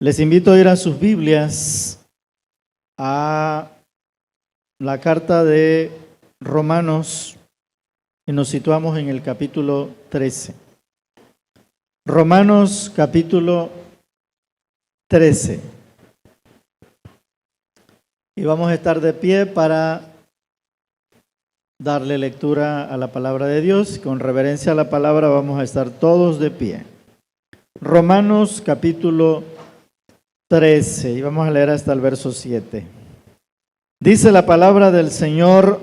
Les invito a ir a sus Biblias a la carta de Romanos y nos situamos en el capítulo 13. Romanos capítulo 13. Y vamos a estar de pie para darle lectura a la palabra de Dios. Con reverencia a la palabra vamos a estar todos de pie. Romanos capítulo 13 y vamos a leer hasta el verso 7. Dice la palabra del Señor: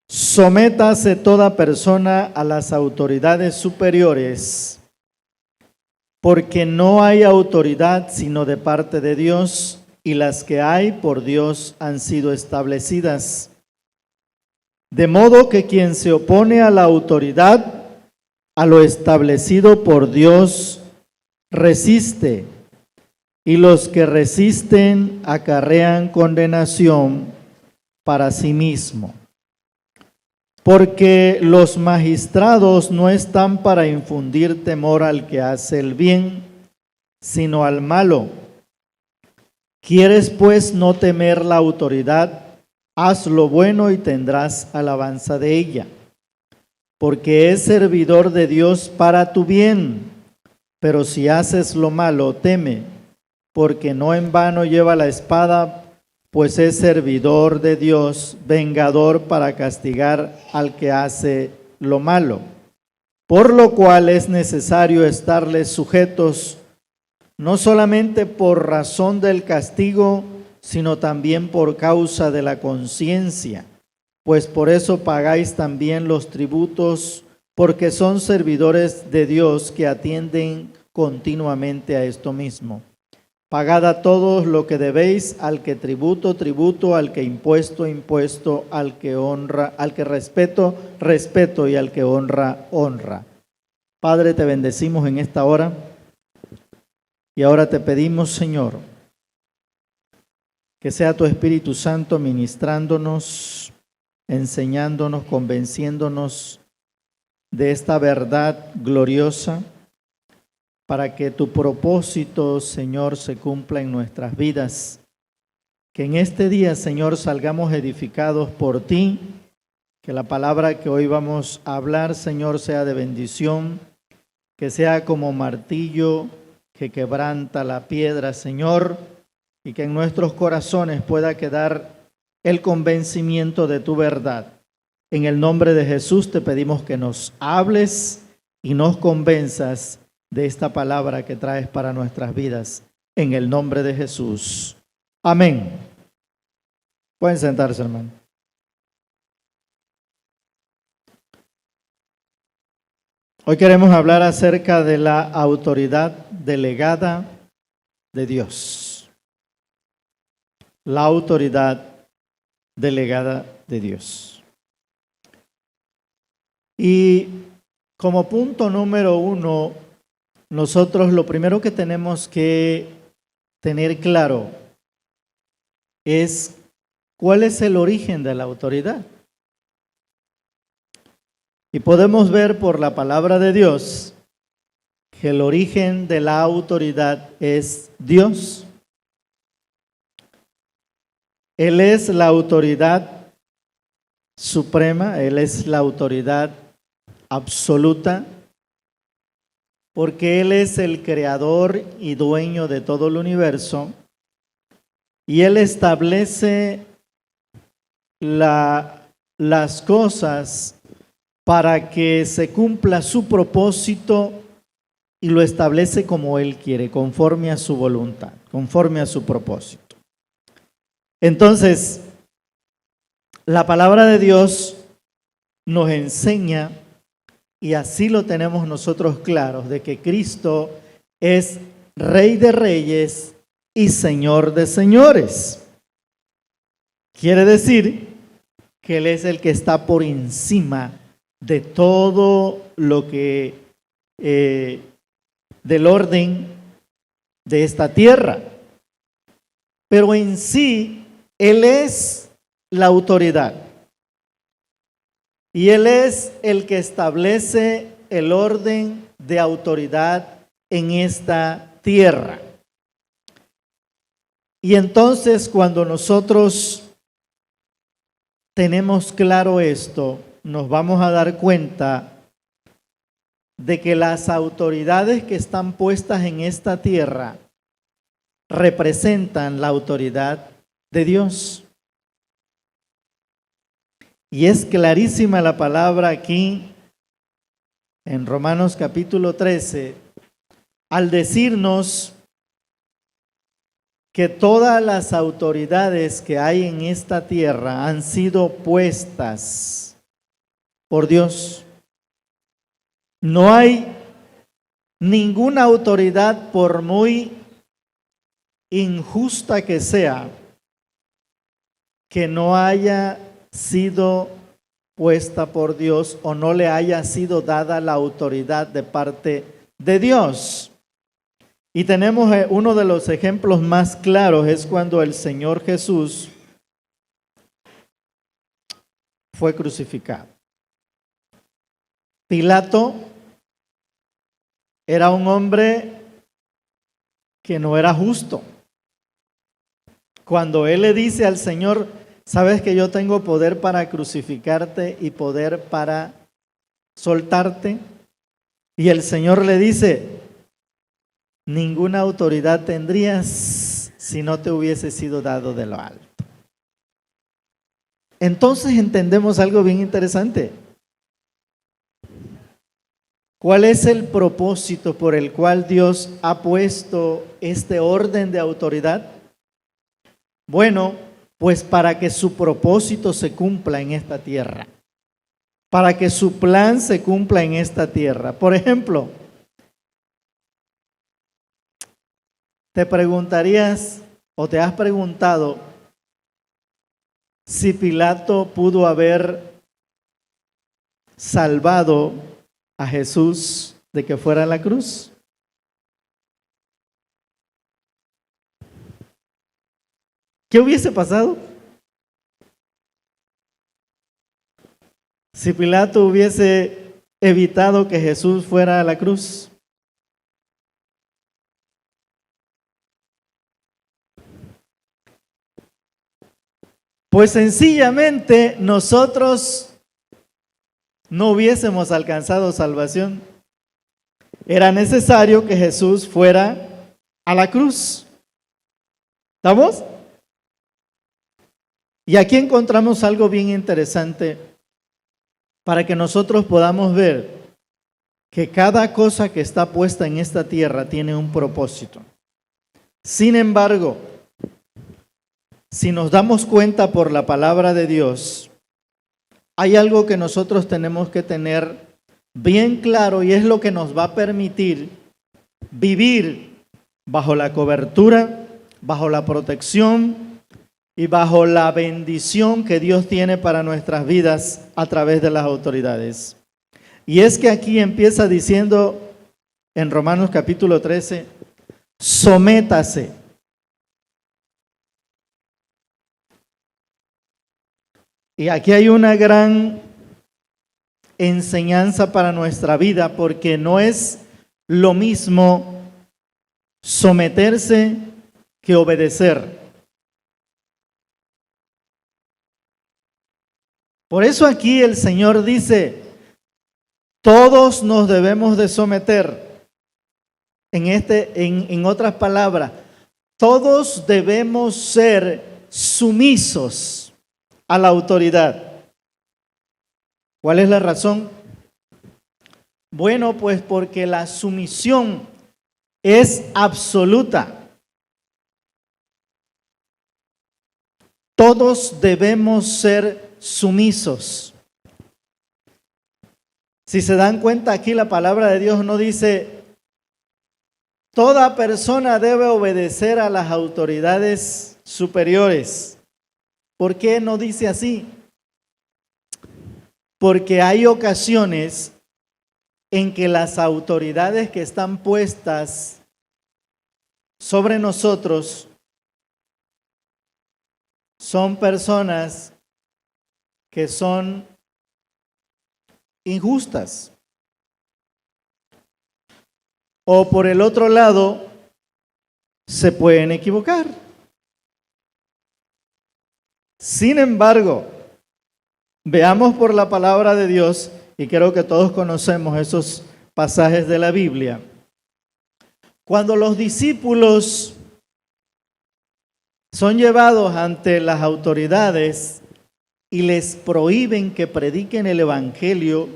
sométase toda persona a las autoridades superiores, porque no hay autoridad sino de parte de Dios, y las que hay por Dios han sido establecidas. De modo que quien se opone a la autoridad, a lo establecido por Dios, resiste, y los que resisten acarrean condenación para sí mismo. Porque los magistrados no están para infundir temor al que hace el bien, sino al malo. ¿Quieres pues no temer la autoridad? Haz lo bueno y tendrás alabanza de ella, porque es servidor de Dios para tu bien. Pero si haces lo malo, teme, porque no en vano lleva la espada, pues es servidor de Dios, vengador para castigar al que hace lo malo. Por lo cual es necesario estarles sujetos, no solamente por razón del castigo, sino también por causa de la conciencia, pues por eso pagáis también los tributos, porque son servidores de Dios que atienden continuamente a esto mismo. Pagad a todos lo que debéis, al que tributo, tributo, al que impuesto, impuesto, al que honra, al que respeto, respeto, y al que honra, honra. Padre, te bendecimos en esta hora y ahora te pedimos, Señor, que sea tu Espíritu Santo ministrándonos, enseñándonos, convenciéndonos de esta verdad gloriosa, para que tu propósito, Señor, se cumpla en nuestras vidas. Que en este día, Señor, salgamos edificados por ti. Que la palabra que hoy vamos a hablar, Señor, sea de bendición. Que sea como martillo que quebranta la piedra, Señor. Y que en nuestros corazones pueda quedar el convencimiento de tu verdad. En el nombre de Jesús te pedimos que nos hables y nos convenzas de esta palabra que traes para nuestras vidas, en el nombre de Jesús. Amén. Pueden sentarse, hermano. Hoy queremos hablar acerca de la autoridad delegada de Dios. La autoridad delegada de Dios. Y como punto número 1, nosotros lo primero que tenemos que tener claro es cuál es el origen de la autoridad. Y podemos ver por la palabra de Dios que el origen de la autoridad es Dios. Él es la autoridad suprema, Él es la autoridad absoluta, porque Él es el creador y dueño de todo el universo, y Él establece las cosas para que se cumpla su propósito, y lo establece como Él quiere, conforme a su voluntad, conforme a su propósito. Entonces, la palabra de Dios nos enseña, y así lo tenemos nosotros claros, de que Cristo es Rey de Reyes y Señor de Señores. Quiere decir que Él es el que está por encima de todo lo que del orden de esta tierra. Pero en sí, Él es la autoridad. Y Él es el que establece el orden de autoridad en esta tierra. Y entonces cuando nosotros tenemos claro esto, nos vamos a dar cuenta de que las autoridades que están puestas en esta tierra representan la autoridad de Dios. Y es clarísima la palabra aquí en Romanos capítulo 13, al decirnos que todas las autoridades que hay en esta tierra han sido puestas por Dios. No hay ninguna autoridad, por muy injusta que sea, que no haya sido puesta por Dios o no le haya sido dada la autoridad de parte de Dios. Y tenemos uno de los ejemplos más claros, es cuando el Señor Jesús fue crucificado. Pilato era un hombre que no era justo. Cuando él le dice al Señor, sabes que yo tengo poder para crucificarte y poder para soltarte. Y el Señor le dice, ninguna autoridad tendrías si no te hubiese sido dado de lo alto. Entonces entendemos algo bien interesante. ¿Cuál es el propósito por el cual Dios ha puesto este orden de autoridad? Bueno, pues para que su propósito se cumpla en esta tierra, para que su plan se cumpla en esta tierra. Por ejemplo, te preguntarías o te has preguntado si Pilato pudo haber salvado a Jesús de que fuera a la cruz. ¿Qué hubiese pasado si Pilato hubiese evitado que Jesús fuera a la cruz? Pues sencillamente nosotros no hubiésemos alcanzado salvación. Era necesario que Jesús fuera a la cruz. ¿Estamos? Y aquí encontramos algo bien interesante para que nosotros podamos ver que cada cosa que está puesta en esta tierra tiene un propósito. Sin embargo, si nos damos cuenta por la palabra de Dios, hay algo que nosotros tenemos que tener bien claro y es lo que nos va a permitir vivir bajo la cobertura, bajo la protección y bajo la bendición que Dios tiene para nuestras vidas a través de las autoridades. Y es que aquí empieza diciendo en Romanos capítulo 13, sométase. Y aquí hay una gran enseñanza para nuestra vida, porque no es lo mismo someterse que obedecer. Por eso aquí el Señor dice, todos nos debemos de someter. En otras palabras, todos debemos ser sumisos a la autoridad. ¿Cuál es la razón? Bueno, pues porque la sumisión es absoluta. Todos debemos ser sumisos. Si se dan cuenta, aquí la palabra de Dios no dice, toda persona debe obedecer a las autoridades superiores. ¿Por qué no dice así? Porque hay ocasiones en que las autoridades que están puestas sobre nosotros son personas que son injustas. O por el otro lado, se pueden equivocar. Sin embargo, veamos por la palabra de Dios, y creo que todos conocemos esos pasajes de la Biblia. Cuando los discípulos son llevados ante las autoridades y les prohíben que prediquen el evangelio,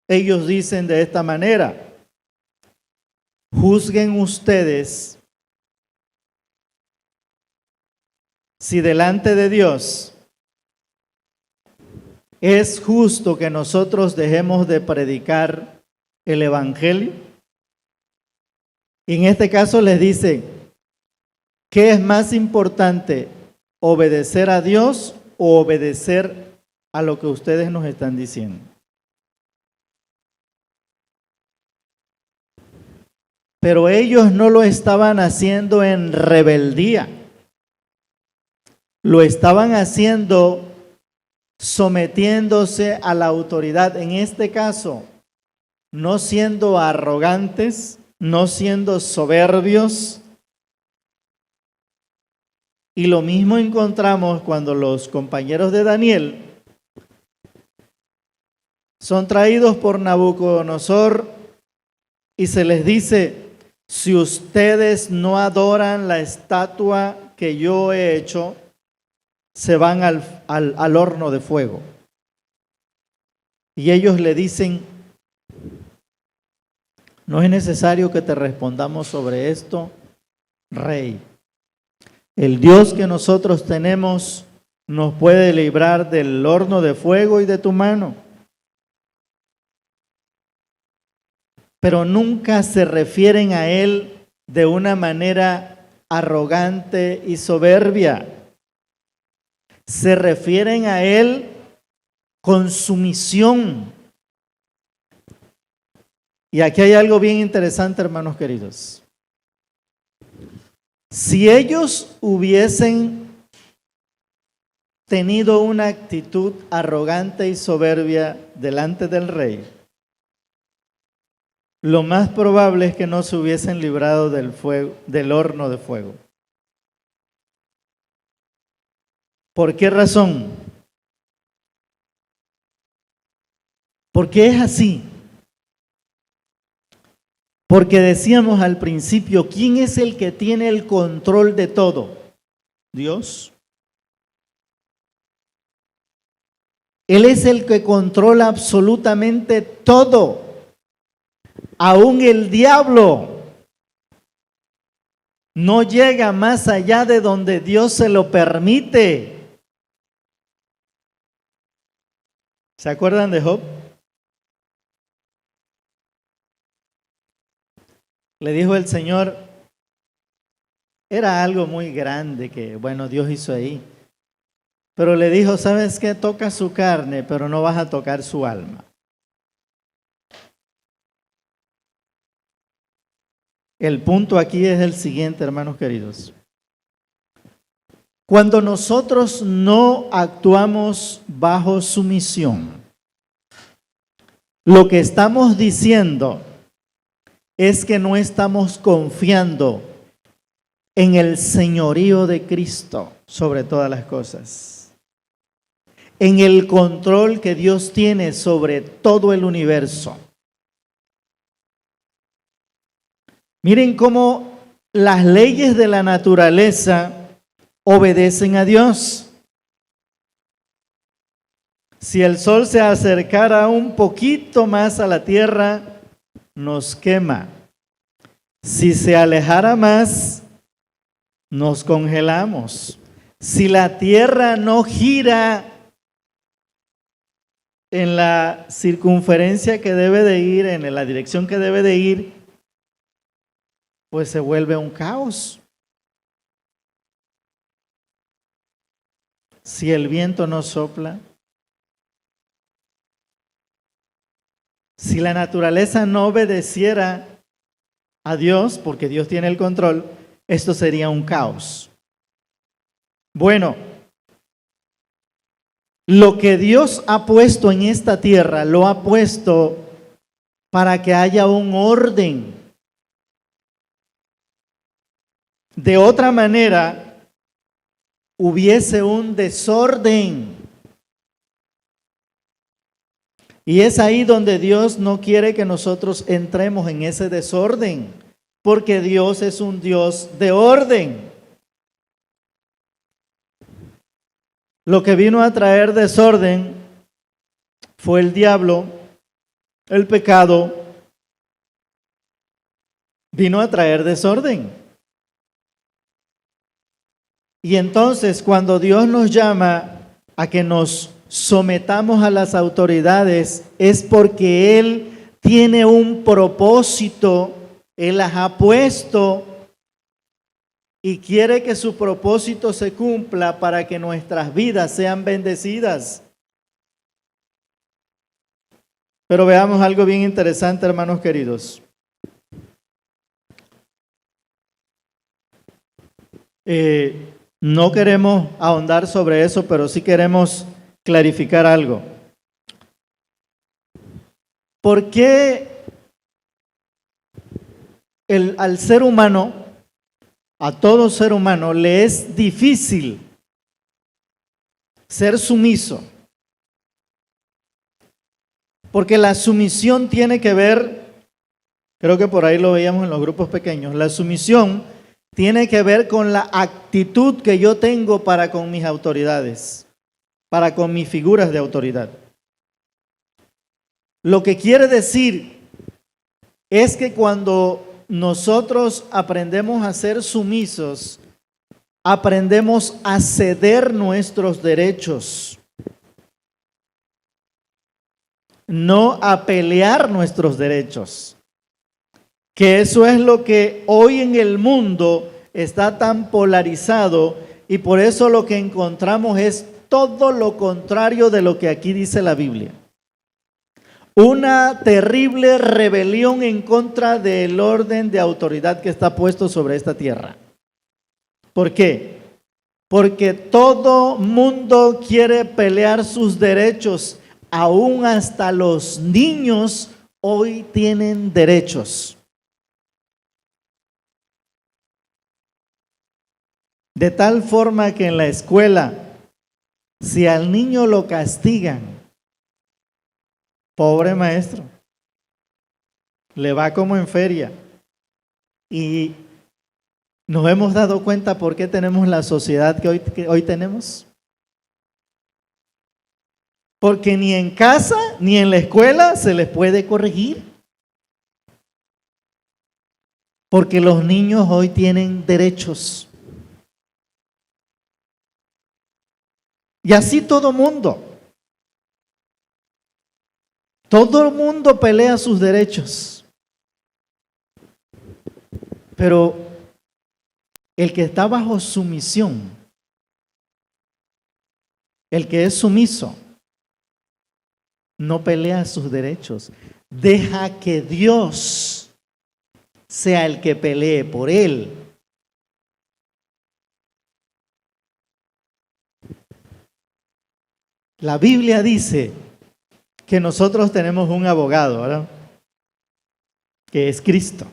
ellos dicen de esta manera: juzguen ustedes si delante de Dios es justo que nosotros dejemos de predicar el evangelio. Y en este caso les dice: ¿qué es más importante, obedecer a Dios o obedecer a lo que ustedes nos están diciendo? Pero ellos no lo estaban haciendo en rebeldía. Lo estaban haciendo sometiéndose a la autoridad. En este caso, no siendo arrogantes, no siendo soberbios. Y lo mismo encontramos cuando los compañeros de Daniel son traídos por Nabucodonosor y se les dice: si ustedes no adoran la estatua que yo he hecho, se van al horno de fuego. Y ellos le dicen: no es necesario que te respondamos sobre esto, rey. El Dios que nosotros tenemos nos puede librar del horno de fuego y de tu mano. Pero nunca se refieren a Él de una manera arrogante y soberbia. Se refieren a Él con sumisión. Y aquí hay algo bien interesante, hermanos queridos. Si ellos hubiesen tenido una actitud arrogante y soberbia delante del rey, lo más probable es que no se hubiesen librado del horno de fuego. ¿Por qué razón? Porque es así. Porque decíamos al principio, ¿quién es el que tiene el control de todo? Dios. Él es el que controla absolutamente todo. Aún el diablo no llega más allá de donde Dios se lo permite. ¿Se acuerdan de Job? Le dijo el Señor, era algo muy grande que, bueno, Dios hizo ahí. Pero le dijo, ¿sabes qué? Toca su carne, pero no vas a tocar su alma. El punto aquí es el siguiente, hermanos queridos. Cuando nosotros no actuamos bajo sumisión, lo que estamos diciendo es que no estamos confiando en el señorío de Cristo sobre todas las cosas, en el control que Dios tiene sobre todo el universo. Miren cómo las leyes de la naturaleza obedecen a Dios. Si el sol se acercara un poquito más a la tierra, nos quema. Si se alejara más, nos congelamos. Si la tierra no gira en la circunferencia que debe de ir, en la dirección que debe de ir, pues se vuelve un caos. Si el viento no sopla, si la naturaleza no obedeciera a Dios, porque Dios tiene el control, esto sería un caos. Bueno, lo que Dios ha puesto en esta tierra, lo ha puesto para que haya un orden. De otra manera, hubiese un desorden. Y es ahí donde Dios no quiere que nosotros entremos en ese desorden, porque Dios es un Dios de orden. Lo que vino a traer desorden fue el diablo, el pecado, vino a traer desorden. Y entonces cuando Dios nos llama a que nos sometamos a las autoridades, es porque Él tiene un propósito, Él las ha puesto y quiere que su propósito se cumpla para que nuestras vidas sean bendecidas. Pero veamos algo bien interesante, hermanos queridos. No queremos ahondar sobre eso, pero sí queremos clarificar algo. ¿Por qué al ser humano, a todo ser humano, le es difícil ser sumiso? Porque la sumisión tiene que ver, creo que por ahí lo veíamos en los grupos pequeños, la sumisión tiene que ver con la actitud que yo tengo para con mis autoridades, para con mis figuras de autoridad. Lo que quiere decir es que cuando nosotros aprendemos a ser sumisos, aprendemos a ceder nuestros derechos, no a pelear nuestros derechos. Que eso es lo que hoy en el mundo está tan polarizado y por eso lo que encontramos es todo lo contrario de lo que aquí dice la Biblia. Una terrible rebelión en contra del orden de autoridad que está puesto sobre esta tierra. ¿Por qué? Porque todo mundo quiere pelear sus derechos, aún hasta los niños hoy tienen derechos. De tal forma que en la escuela, si al niño lo castigan, pobre maestro, le va como en feria. Y nos hemos dado cuenta por qué tenemos la sociedad que hoy tenemos. Porque ni en casa ni en la escuela se les puede corregir. Porque los niños hoy tienen derechos. Y así todo mundo. Todo el mundo pelea sus derechos. Pero el que está bajo sumisión, el que es sumiso, no pelea sus derechos. Deja que Dios sea el que pelee por él. La Biblia dice que nosotros tenemos un abogado, ¿verdad? Que es Cristo.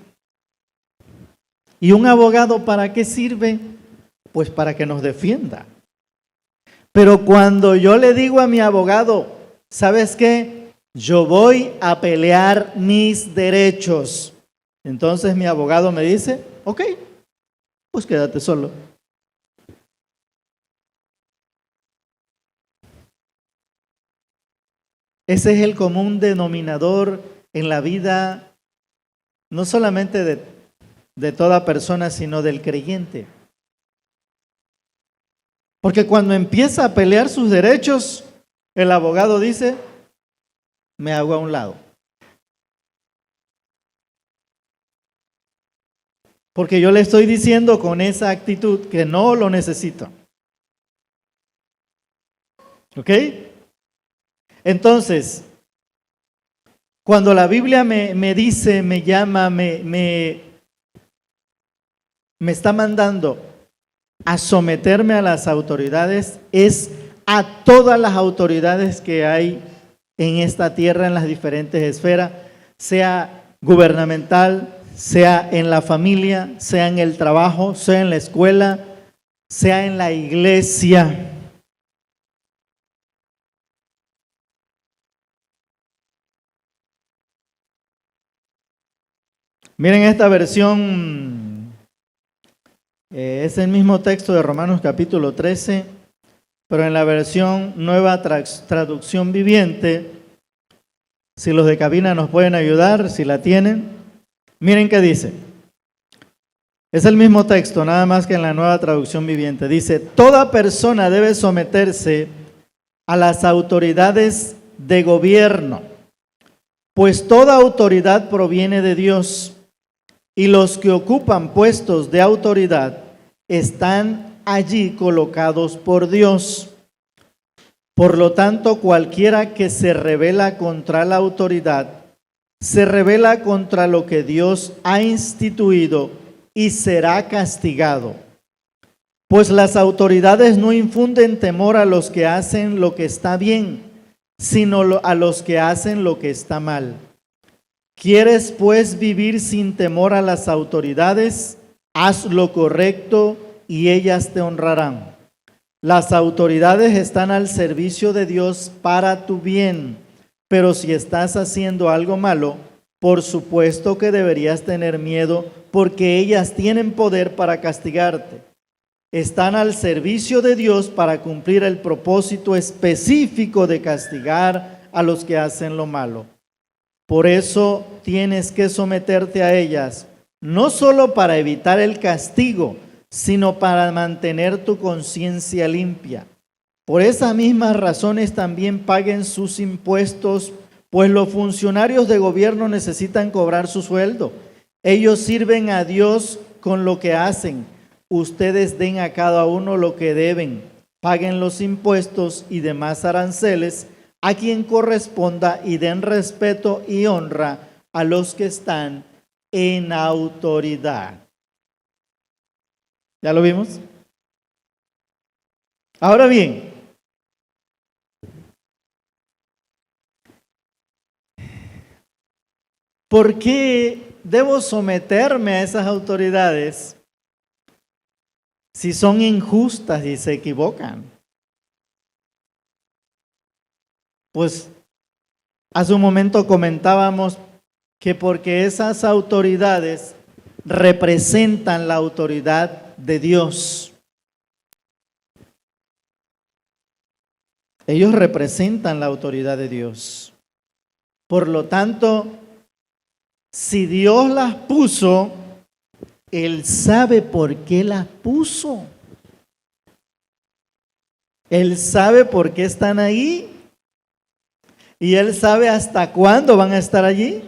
¿Y un abogado para qué sirve? Pues para que nos defienda. Pero cuando yo le digo a mi abogado, ¿sabes qué? Yo voy a pelear mis derechos. Entonces mi abogado me dice, ok, pues quédate solo. Ese es el común denominador en la vida, no solamente de toda persona, sino del creyente. Porque cuando empieza a pelear sus derechos, el abogado dice, me hago a un lado. Porque yo le estoy diciendo con esa actitud que no lo necesito. ¿Ok? Entonces, cuando la Biblia me dice, me llama, me está mandando a someterme a las autoridades, es a todas las autoridades que hay en esta tierra, en las diferentes esferas, sea gubernamental, sea en la familia, sea en el trabajo, sea en la escuela, sea en la iglesia. Miren esta versión, es el mismo texto de Romanos capítulo 13, pero en la versión Nueva Traducción Viviente. Si los de cabina nos pueden ayudar, si la tienen. Miren qué dice. Es el mismo texto, nada más que en la Nueva Traducción Viviente. Dice, toda persona debe someterse a las autoridades de gobierno, pues toda autoridad proviene de Dios, y los que ocupan puestos de autoridad están allí colocados por Dios. Por lo tanto, cualquiera que se rebela contra la autoridad, se rebela contra lo que Dios ha instituido y será castigado. Pues las autoridades no infunden temor a los que hacen lo que está bien, sino a los que hacen lo que está mal. ¿Quieres pues vivir sin temor a las autoridades? Haz lo correcto y ellas te honrarán. Las autoridades están al servicio de Dios para tu bien, pero si estás haciendo algo malo, por supuesto que deberías tener miedo, porque ellas tienen poder para castigarte. Están al servicio de Dios para cumplir el propósito específico de castigar a los que hacen lo malo. Por eso tienes que someterte a ellas, no solo para evitar el castigo, sino para mantener tu conciencia limpia. Por esas mismas razones también paguen sus impuestos, pues los funcionarios de gobierno necesitan cobrar su sueldo. Ellos sirven a Dios con lo que hacen. Ustedes den a cada uno lo que deben. Paguen los impuestos y demás aranceles a quien corresponda y den respeto y honra a los que están en autoridad. ¿Ya lo vimos? Ahora bien, ¿por qué debo someterme a esas autoridades si son injustas y se equivocan? Pues hace un momento comentábamos que porque esas autoridades representan la autoridad de Dios. Ellos representan la autoridad de Dios. Por lo tanto, si Dios las puso, Él sabe por qué las puso. Él sabe por qué están ahí. Y Él sabe hasta cuándo van a estar allí.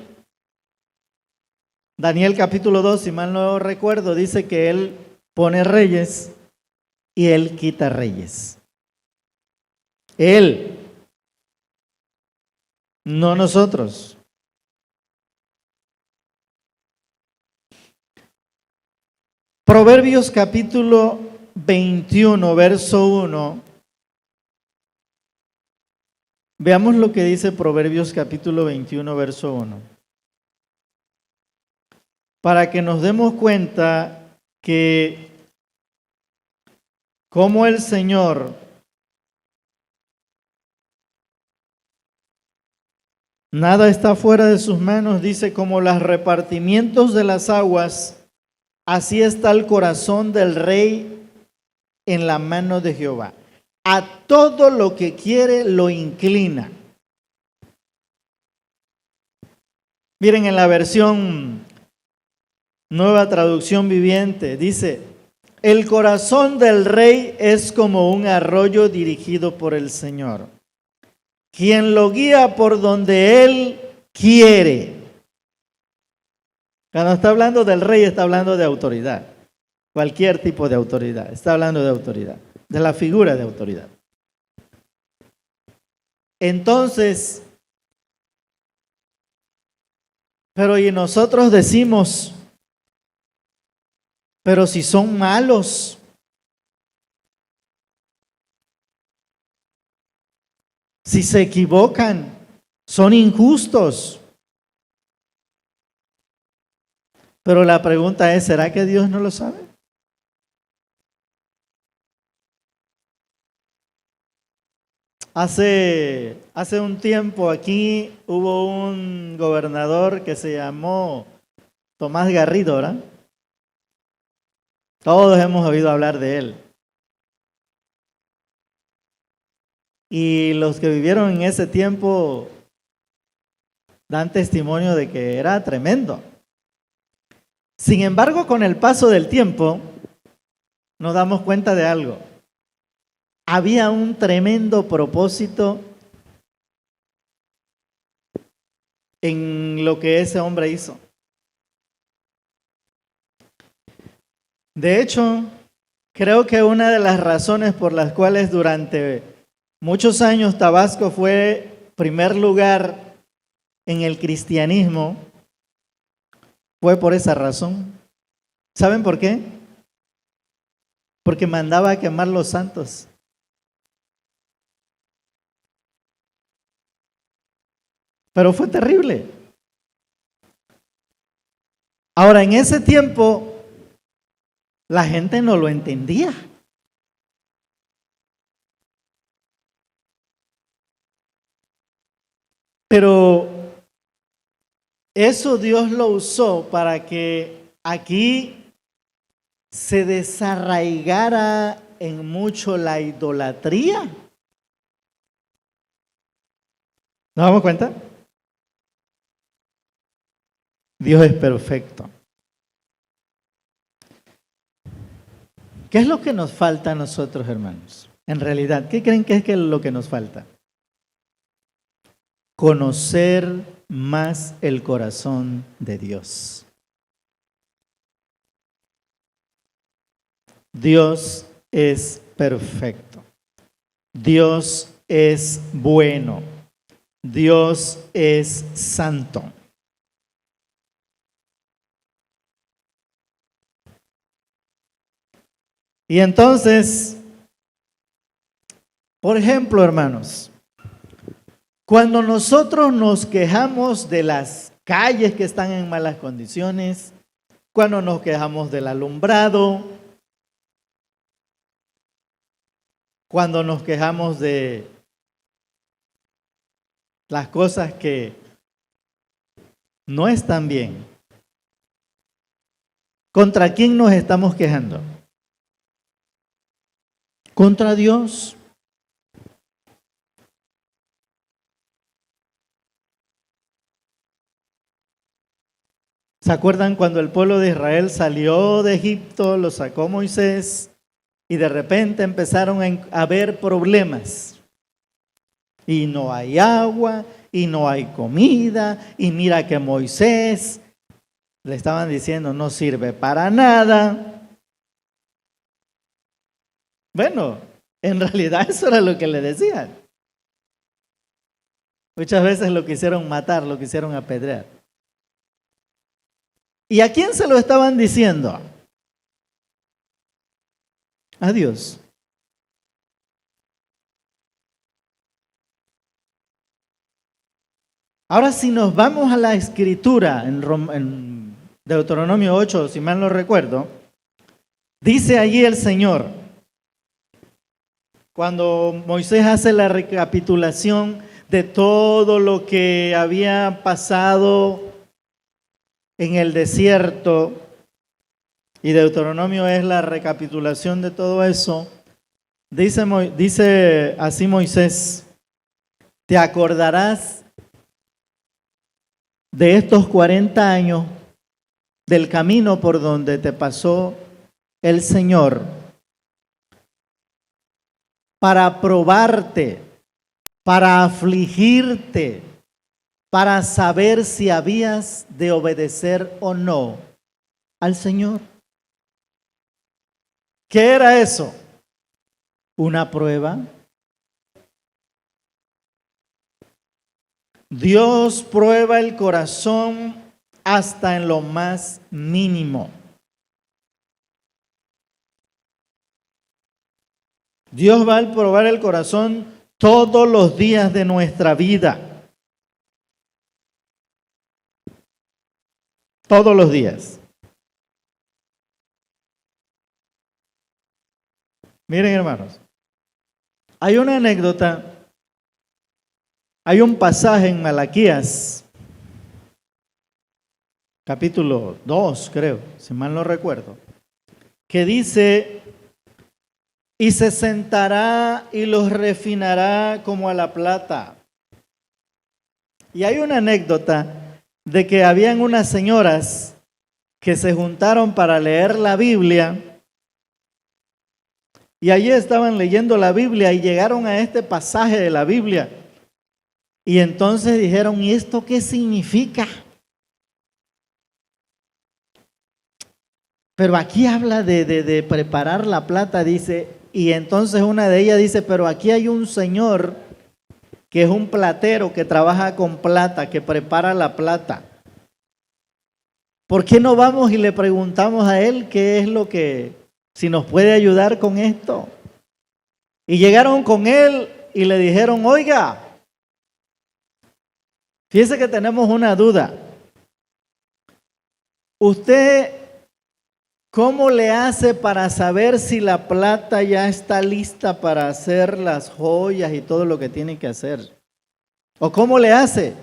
Daniel capítulo 2, si mal no recuerdo, dice que Él pone reyes y Él quita reyes. Él, no nosotros. Proverbios capítulo 21, verso 1. Veamos lo que dice Proverbios capítulo 21, verso 1. Para que nos demos cuenta que como el Señor nada está fuera de sus manos, dice, como los repartimientos de las aguas, así está el corazón del rey en la mano de Jehová. A todo lo que quiere lo inclina. Miren en la versión Nueva Traducción Viviente, dice, el corazón del rey es como un arroyo dirigido por el Señor, quien lo guía por donde Él quiere. Cuando está hablando del rey, está hablando de autoridad. Cualquier tipo de autoridad. Está hablando de autoridad, de la figura de autoridad. Entonces, pero y nosotros decimos, pero si son malos, si se equivocan, son injustos. Pero la pregunta es, ¿será que Dios no lo sabe? Hace un tiempo aquí hubo un gobernador que se llamó Tomás Garrido, ¿verdad? Todos hemos oído hablar de él. Y los que vivieron en ese tiempo dan testimonio de que era tremendo. Sin embargo, con el paso del tiempo, nos damos cuenta de algo. Había un tremendo propósito en lo que ese hombre hizo. De hecho, creo que una de las razones por las cuales durante muchos años Tabasco fue primer lugar en el cristianismo fue por esa razón. ¿Saben por qué? Porque mandaba a quemar los santos. Pero fue terrible. Ahora, en ese tiempo, la gente no lo entendía. Pero eso Dios lo usó para que aquí se desarraigara en mucho la idolatría. ¿Nos damos cuenta? Dios es perfecto. ¿Qué es lo que nos falta a nosotros, hermanos? En realidad, ¿qué creen que es lo que nos falta? Conocer más el corazón de Dios. Dios es perfecto. Dios es bueno. Dios es santo. Y entonces, por ejemplo, hermanos, cuando nosotros nos quejamos de las calles que están en malas condiciones, cuando nos quejamos del alumbrado, cuando nos quejamos de las cosas que no están bien, ¿contra quién nos estamos quejando? Contra Dios. ¿Se acuerdan cuando el pueblo de Israel salió de Egipto, lo sacó Moisés y de repente empezaron a haber problemas? Y no hay agua, y no hay comida, y mira que Moisés, le estaban diciendo, no sirve para nada. Bueno, en realidad eso era lo que le decían. Muchas veces lo quisieron matar, lo quisieron apedrear. ¿Y a quién se lo estaban diciendo? A Dios. Ahora si nos vamos a la escritura, en Deuteronomio 8, si mal no recuerdo, dice allí el Señor, cuando Moisés hace la recapitulación de todo lo que había pasado en el desierto, y Deuteronomio es la recapitulación de todo eso, dice así Moisés, te acordarás de estos 40 años del camino por donde te pasó el Señor para probarte, para afligirte, para saber si habías de obedecer o no al Señor. ¿Qué era eso? ¿Una prueba? Dios prueba el corazón hasta en lo más mínimo. Dios va a probar el corazón todos los días de nuestra vida. Todos los días. Miren, hermanos, hay una anécdota Hay un pasaje en Malaquías, capítulo 2, creo, si mal no recuerdo, que dice: y se sentará y los refinará como a la plata. Y hay una anécdota de que habían unas señoras que se juntaron para leer la Biblia, y allí estaban leyendo la Biblia y llegaron a este pasaje de la Biblia, y entonces dijeron: ¿y esto qué significa? Pero aquí habla de preparar la plata, dice, y entonces una de ellas dice: pero aquí hay un señor que es un platero que trabaja con plata, que prepara la plata. ¿Por qué no vamos y le preguntamos a él qué es lo que, si nos puede ayudar con esto? Y llegaron con él y le dijeron: oiga, fíjese que tenemos una duda. ¿Usted cómo le hace para saber si la plata ya está lista para hacer las joyas y todo lo que tiene que hacer? ¿O cómo le hace?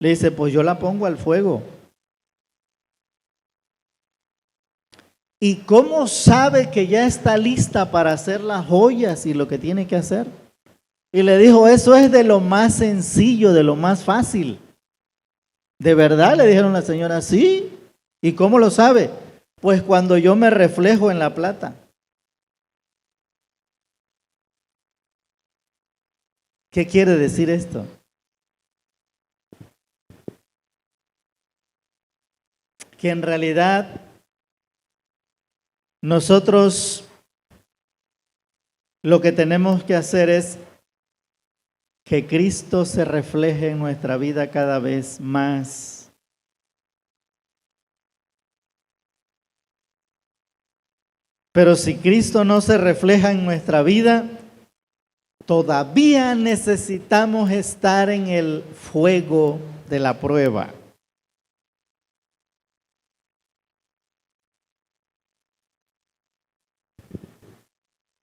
Le dice: pues yo la pongo al fuego. ¿Y cómo sabe que ya está lista para hacer las joyas y lo que tiene que hacer? Y le dijo: eso es de lo más sencillo, de lo más fácil. ¿De verdad? Le dijeron la señora: sí. ¿Y cómo lo sabe? Pues cuando yo me reflejo en la plata. ¿Qué quiere decir esto? Que en realidad nosotros lo que tenemos que hacer es que Cristo se refleje en nuestra vida cada vez más. Pero si Cristo no se refleja en nuestra vida, todavía necesitamos estar en el fuego de la prueba.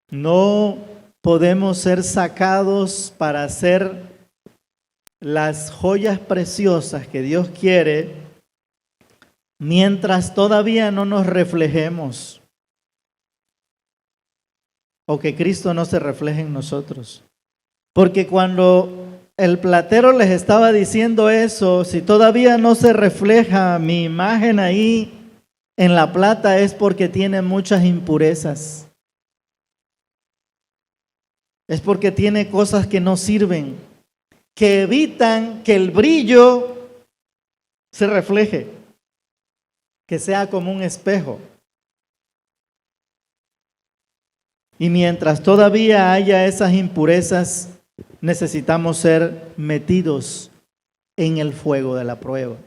No podemos ser sacados para hacer las joyas preciosas que Dios quiere mientras todavía no nos reflejemos o que Cristo no se refleje en nosotros. Porque cuando el platero les estaba diciendo eso, si todavía no se refleja mi imagen ahí en la plata, es porque tiene muchas impurezas. Es porque tiene cosas que no sirven, que evitan que el brillo se refleje, que sea como un espejo. Y mientras todavía haya esas impurezas, necesitamos ser metidos en el fuego de la prueba.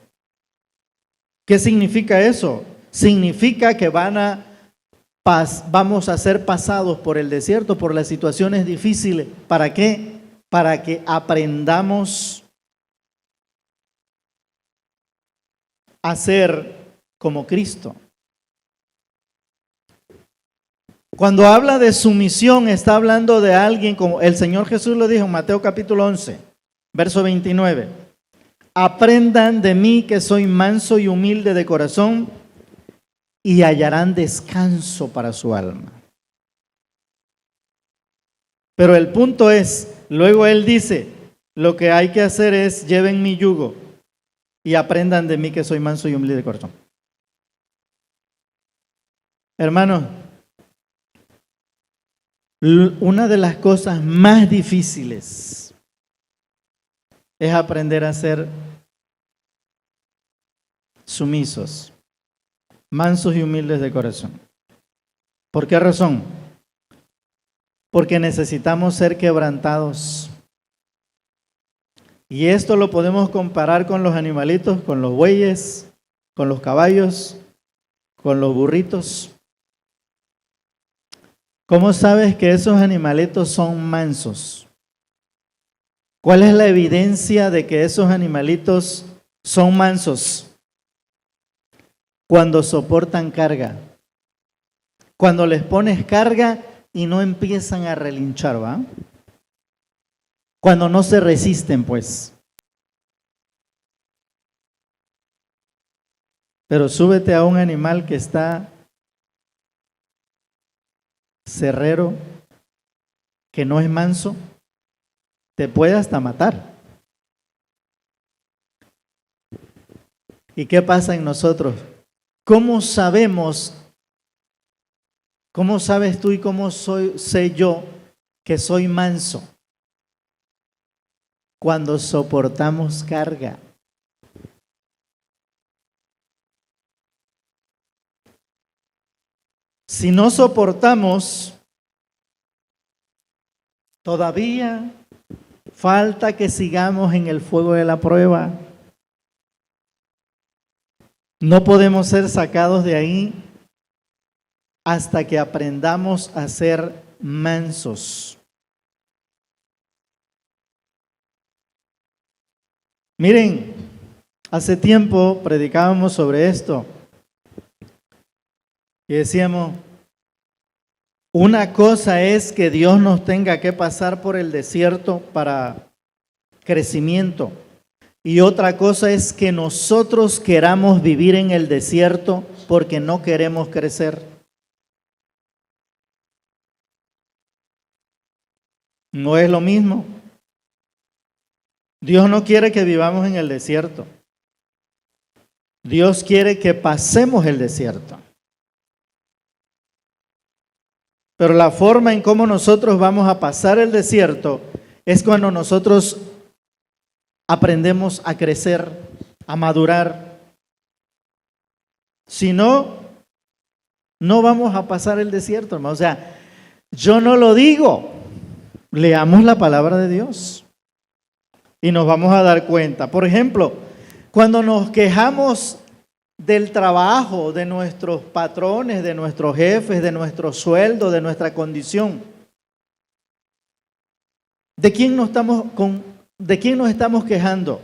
¿Qué significa eso? Significa que vamos a ser pasados por el desierto, por las situaciones difíciles. ¿Para qué? Para que aprendamos a ser como Cristo. Cuando habla de sumisión, está hablando de alguien como el Señor Jesús lo dijo en Mateo capítulo 11, verso 29. Aprendan de mí que soy manso y humilde de corazón y hallarán descanso para su alma. Pero el punto es, luego Él dice, lo que hay que hacer es lleven mi yugo y aprendan de mí que soy manso y humilde de corazón. Hermanos, una de las cosas más difíciles es aprender a ser sumisos, mansos y humildes de corazón. ¿Por qué razón? Porque necesitamos ser quebrantados. Y esto lo podemos comparar con los animalitos, con los bueyes, con los caballos, con los burritos. ¿Cómo sabes que esos animalitos son mansos? ¿Cuál es la evidencia de que esos animalitos son mansos? Cuando soportan carga. Cuando les pones carga y no empiezan a relinchar, ¿va? Cuando no se resisten, pues. Pero súbete a un animal que está cerrero, que no es manso, te puede hasta matar. ¿Y qué pasa en nosotros? ¿Cómo sabemos, cómo sabes tú y cómo sé yo que soy manso? Cuando soportamos carga. Si no soportamos, todavía falta que sigamos en el fuego de la prueba. No podemos ser sacados de ahí hasta que aprendamos a ser mansos. Miren, hace tiempo predicábamos sobre esto y decíamos, una cosa es que Dios nos tenga que pasar por el desierto para crecimiento y otra cosa es que nosotros queramos vivir en el desierto porque no queremos crecer. No es lo mismo. Dios no quiere que vivamos en el desierto. Dios quiere que pasemos el desierto. Pero la forma en cómo nosotros vamos a pasar el desierto es cuando nosotros aprendemos a crecer, a madurar. Si no, no vamos a pasar el desierto, hermano. O sea, yo no lo digo. Leamos la palabra de Dios. Y nos vamos a dar cuenta. Por ejemplo, cuando nos quejamos del trabajo, de nuestros patrones, de nuestros jefes, de nuestro sueldo, de nuestra condición, ¿de quién nos estamos quejando?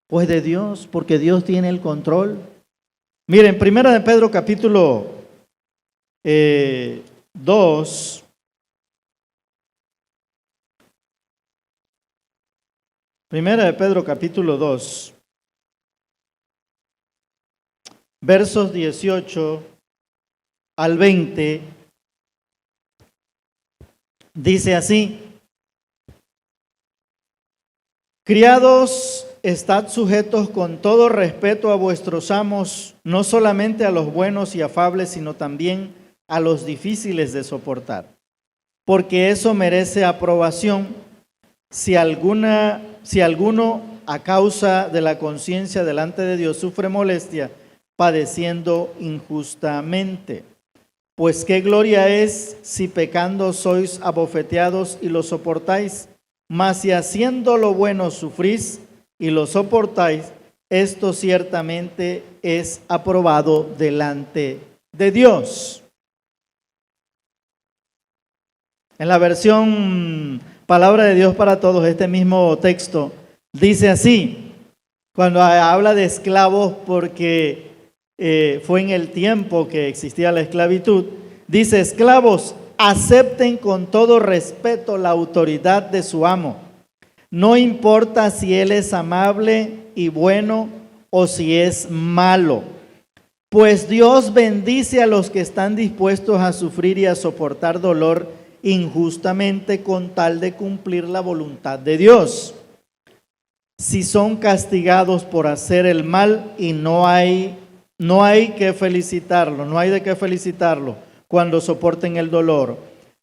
Pues de Dios, porque Dios tiene el control. Miren, Primera de Pedro capítulo 2. Primera de Pedro capítulo 2, versos 18 al 20, dice así: Criados, estad sujetos con todo respeto a vuestros amos, no solamente a los buenos y afables, sino también a los difíciles de soportar, porque eso merece aprobación. Si alguno a causa de la conciencia delante de Dios sufre molestia, padeciendo injustamente. Pues qué gloria es si pecando sois abofeteados y lo soportáis, mas si haciendo lo bueno sufrís y lo soportáis, esto ciertamente es aprobado delante de Dios. En la versión Palabra de Dios para Todos, este mismo texto dice así, cuando habla de esclavos, porque fue en el tiempo que existía la esclavitud, dice: esclavos, acepten con todo respeto la autoridad de su amo, no importa si él es amable y bueno o si es malo, pues Dios bendice a los que están dispuestos a sufrir y a soportar dolor injustamente con tal de cumplir la voluntad de Dios. Si son castigados por hacer el mal, y no hay que felicitarlo, no hay de qué felicitarlo cuando soporten el dolor.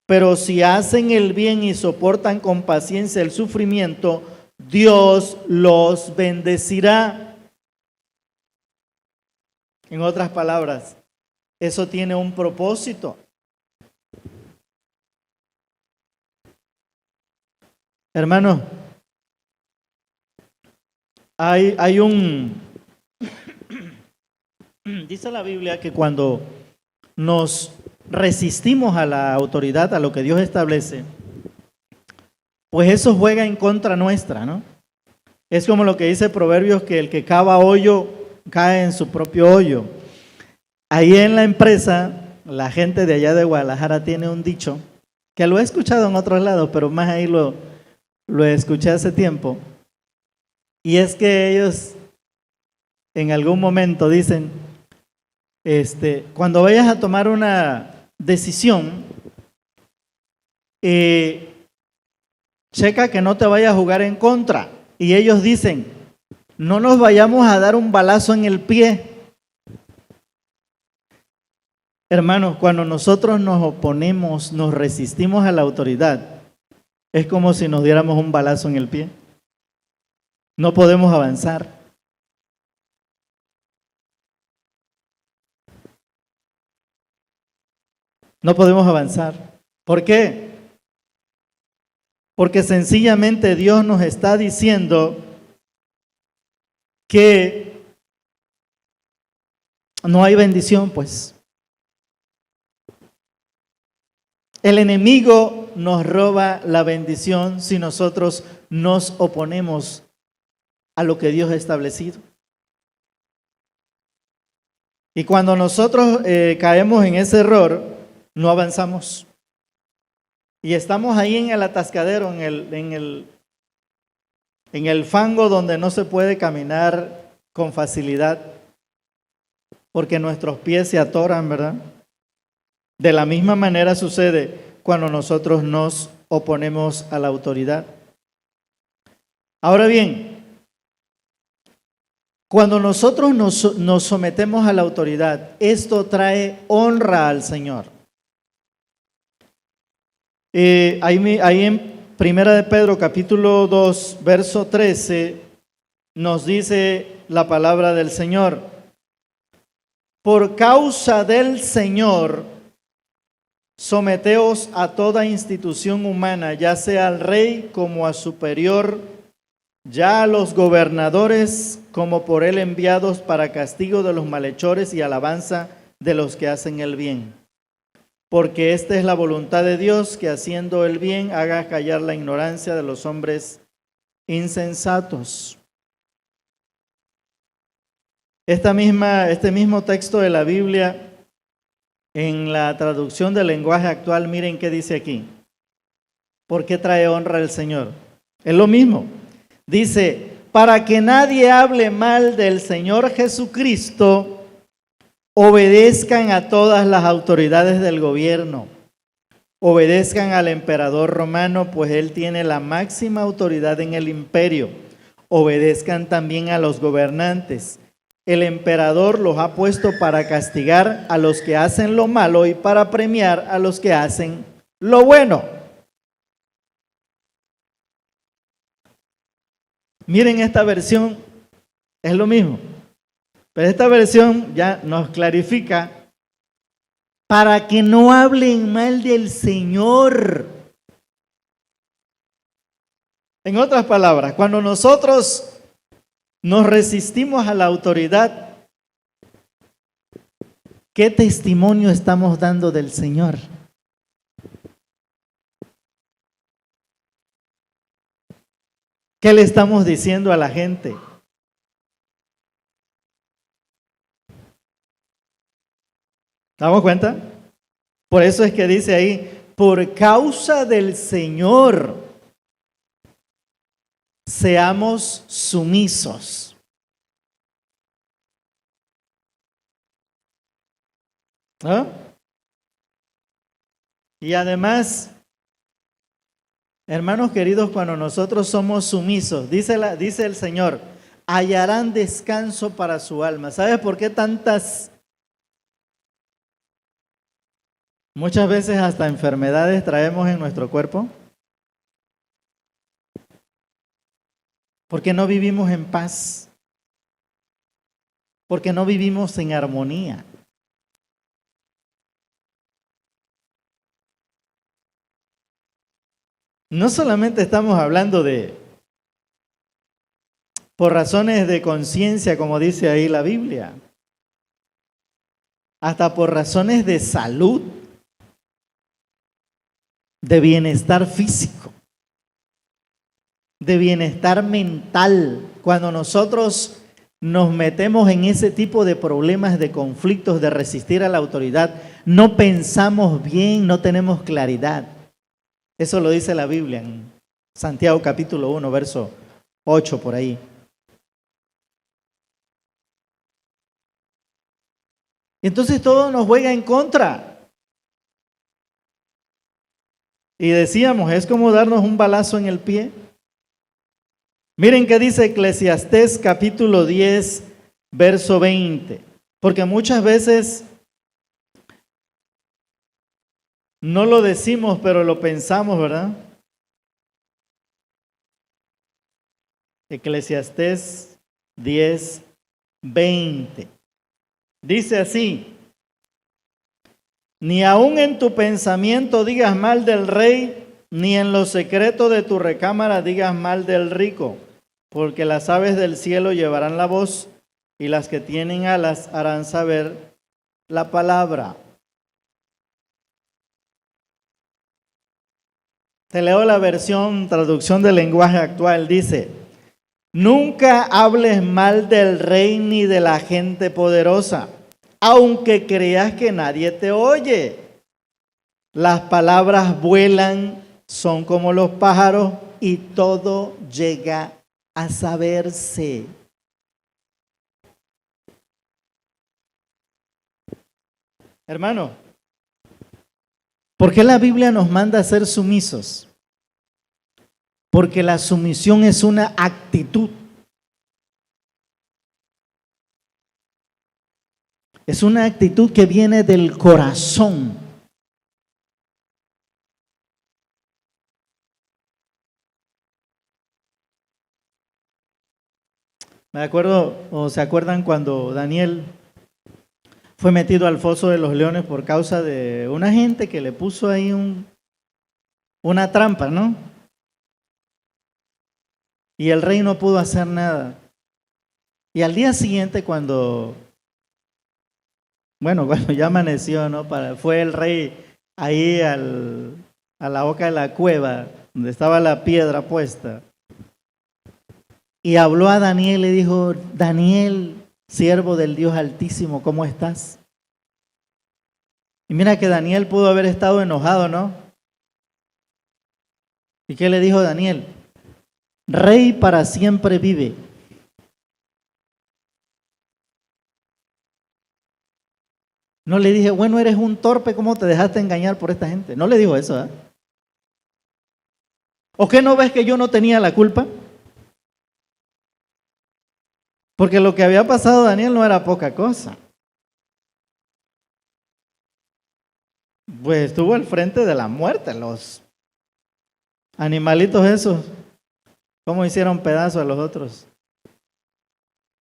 Pero si hacen el bien y soportan con paciencia el sufrimiento, Dios los bendecirá. En otras palabras, eso tiene un propósito. Hermano, hay un... Dice la Biblia que cuando nos resistimos a la autoridad, a lo que Dios establece, pues eso juega en contra nuestra, ¿no? Es como lo que dice Proverbios, que el que cava hoyo cae en su propio hoyo. Ahí en la empresa, la gente de allá de Guadalajara tiene un dicho, que lo he escuchado en otros lados, pero más ahí lo lo escuché hace tiempo, y es que ellos en algún momento dicen, cuando vayas a tomar una decisión, checa que no te vaya a jugar en contra. Y ellos dicen, no nos vayamos a dar un balazo en el pie. Hermanos, cuando nosotros nos oponemos, nos resistimos a la autoridad, es como si nos diéramos un balazo en el pie. No podemos avanzar. No podemos avanzar. ¿Por qué? Porque sencillamente Dios nos está diciendo que no hay bendición, pues. El enemigo nos roba la bendición si nosotros nos oponemos a lo que Dios ha establecido. Y cuando nosotros caemos en ese error, no avanzamos. Y estamos ahí en el atascadero, en el fango donde no se puede caminar con facilidad, porque nuestros pies se atoran, ¿verdad? De la misma manera sucede cuando nosotros nos oponemos a la autoridad. Ahora bien, cuando nosotros nos sometemos a la autoridad, esto trae honra al Señor. Ahí en Primera de Pedro, capítulo 2, verso 13, nos dice la palabra del Señor: por causa del Señor, someteos a toda institución humana, ya sea al rey como a superior, ya a los gobernadores como por él enviados para castigo de los malhechores y alabanza de los que hacen el bien. Porque esta es la voluntad de Dios, que haciendo el bien haga callar la ignorancia de los hombres insensatos. Este mismo texto de la Biblia, en la traducción del lenguaje actual, miren qué dice aquí. ¿Por qué trae honra al Señor? Es lo mismo. Dice, para que nadie hable mal del Señor Jesucristo, obedezcan a todas las autoridades del gobierno. Obedezcan al emperador romano, pues él tiene la máxima autoridad en el imperio. Obedezcan también a los gobernantes. El emperador los ha puesto para castigar a los que hacen lo malo y para premiar a los que hacen lo bueno. Miren, esta versión es lo mismo, pero esta versión ya nos clarifica: para que no hablen mal del Señor. En otras palabras, cuando nosotros nos resistimos a la autoridad, ¿qué testimonio estamos dando del Señor? ¿Qué le estamos diciendo a la gente? ¿Damos cuenta? Por eso es que dice ahí, por causa del Señor, seamos sumisos. ¿Ah? Y además, hermanos queridos, cuando nosotros somos sumisos, dice el Señor, hallarán descanso para su alma. ¿Sabes por qué muchas veces hasta enfermedades traemos en nuestro cuerpo? Porque no vivimos en paz. Porque no vivimos en armonía. No solamente estamos hablando por razones de conciencia, como dice ahí la Biblia, hasta por razones de salud, de bienestar físico, de bienestar mental. Cuando nosotros nos metemos en ese tipo de problemas, de conflictos, de resistir a la autoridad, no pensamos bien, no tenemos claridad. Eso lo dice la Biblia Santiago capítulo 1, verso 8 por ahí. Y entonces todo nos juega en contra. Y decíamos, es como darnos un balazo en el pie. Miren qué dice Eclesiastés capítulo 10, verso 20. Porque muchas veces no lo decimos, pero lo pensamos, ¿verdad? Eclesiastés 10, 20. Dice así: ni aun en tu pensamiento digas mal del rey, ni en lo secreto de tu recámara digas mal del rico, porque las aves del cielo llevarán la voz, y las que tienen alas harán saber la palabra. Te leo la versión, traducción del lenguaje actual. Dice: nunca hables mal del rey ni de la gente poderosa, aunque creas que nadie te oye. Las palabras vuelan, son como los pájaros, y todo llega a saberse. Hermano, ¿por qué la Biblia nos manda a ser sumisos? Porque la sumisión es una actitud. Es una actitud que viene del corazón. Me acuerdo, o se acuerdan cuando Daniel fue metido al foso de los leones por causa de una gente que le puso ahí una trampa, ¿no? Y el rey no pudo hacer nada. Y al día siguiente cuando ya amaneció, ¿no? Fue el rey ahí a la boca de la cueva, donde estaba la piedra puesta. Y habló a Daniel y dijo: Daniel, siervo del Dios Altísimo, ¿cómo estás? Y mira que Daniel pudo haber estado enojado, ¿no? ¿Y qué le dijo Daniel? Rey para siempre vive. No le dije, bueno, eres un torpe, ¿cómo te dejaste engañar por esta gente? No le dijo eso, ¿eh? ¿O qué no ves que yo no tenía la culpa? Porque lo que había pasado a Daniel no era poca cosa. Pues estuvo al frente de la muerte, los animalitos esos, cómo hicieron pedazos a los otros.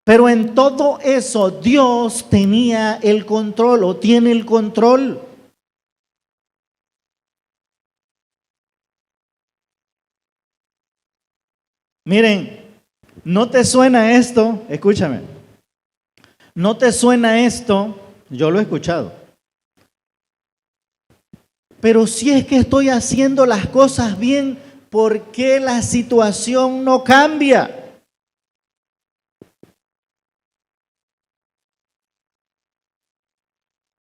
Pero en todo eso Dios tenía el control o tiene el control. Miren, ¿no te suena esto? Escúchame. ¿No te suena esto? Yo lo he escuchado. Pero si es que estoy haciendo las cosas bien, ¿por qué la situación no cambia?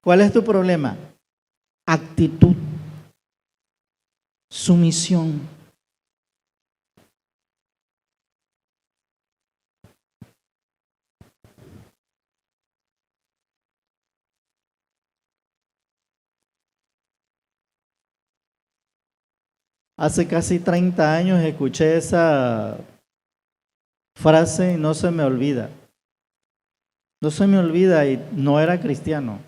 ¿Cuál es tu problema? Actitud, sumisión. Hace casi 30 años escuché esa frase y no se me olvida. No se me olvida, y no era cristiano.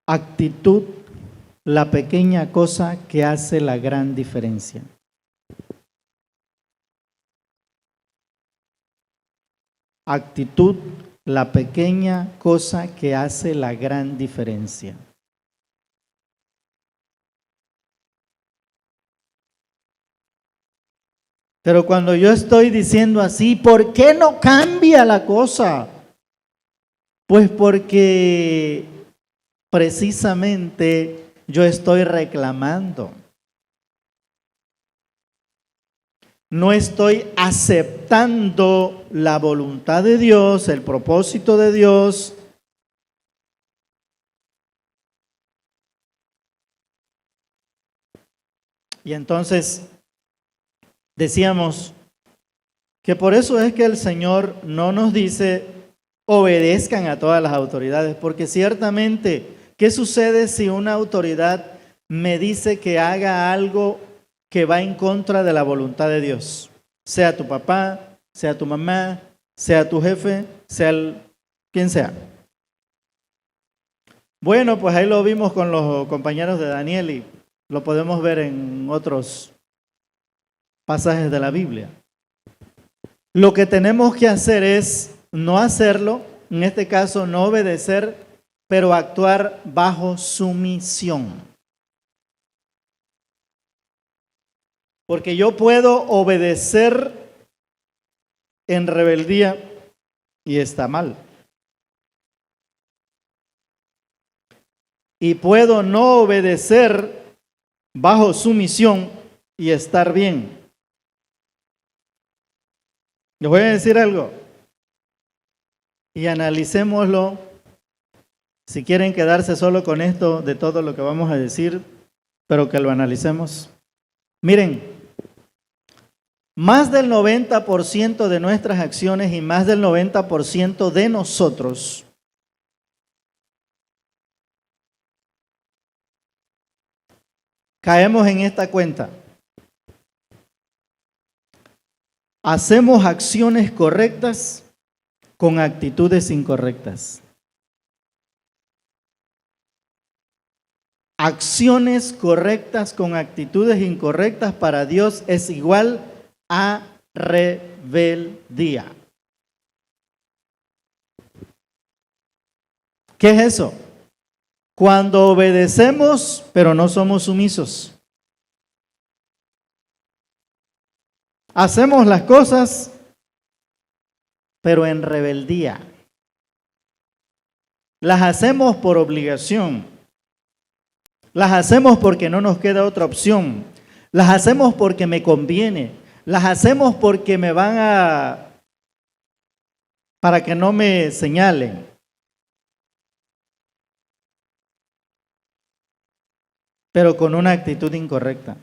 Actitud, la pequeña cosa que hace la gran diferencia. Actitud, la pequeña cosa que hace la gran diferencia. Pero cuando yo estoy diciendo así, ¿por qué no cambia la cosa? Pues porque precisamente yo estoy reclamando. No estoy aceptando la voluntad de Dios, el propósito de Dios. Y entonces decíamos que por eso es que el Señor no nos dice obedezcan a todas las autoridades, porque ciertamente, ¿qué sucede si una autoridad me dice que haga algo que va en contra de la voluntad de Dios? Sea tu papá, sea tu mamá, sea tu jefe, sea quien sea. Bueno, pues ahí lo vimos con los compañeros de Daniel y lo podemos ver en otros pasajes de la Biblia. Lo que tenemos que hacer es no hacerlo, en este caso no obedecer, pero actuar bajo sumisión. Porque yo puedo obedecer en rebeldía y está mal. Y puedo no obedecer bajo sumisión y estar bien. Les voy a decir algo y analicémoslo. Si quieren quedarse solo con esto de todo lo que vamos a decir, pero que lo analicemos. Miren, más del 90% de nuestras acciones y más del 90% de nosotros caemos en esta cuenta. Hacemos acciones correctas con actitudes incorrectas. Acciones correctas con actitudes incorrectas para Dios es igual a rebeldía. ¿Qué es eso? Cuando obedecemos, pero no somos sumisos. Hacemos las cosas, pero en rebeldía. Las hacemos por obligación. Las hacemos porque no nos queda otra opción. Las hacemos porque me conviene. Las hacemos porque me van para que no me señalen. Pero con una actitud incorrecta.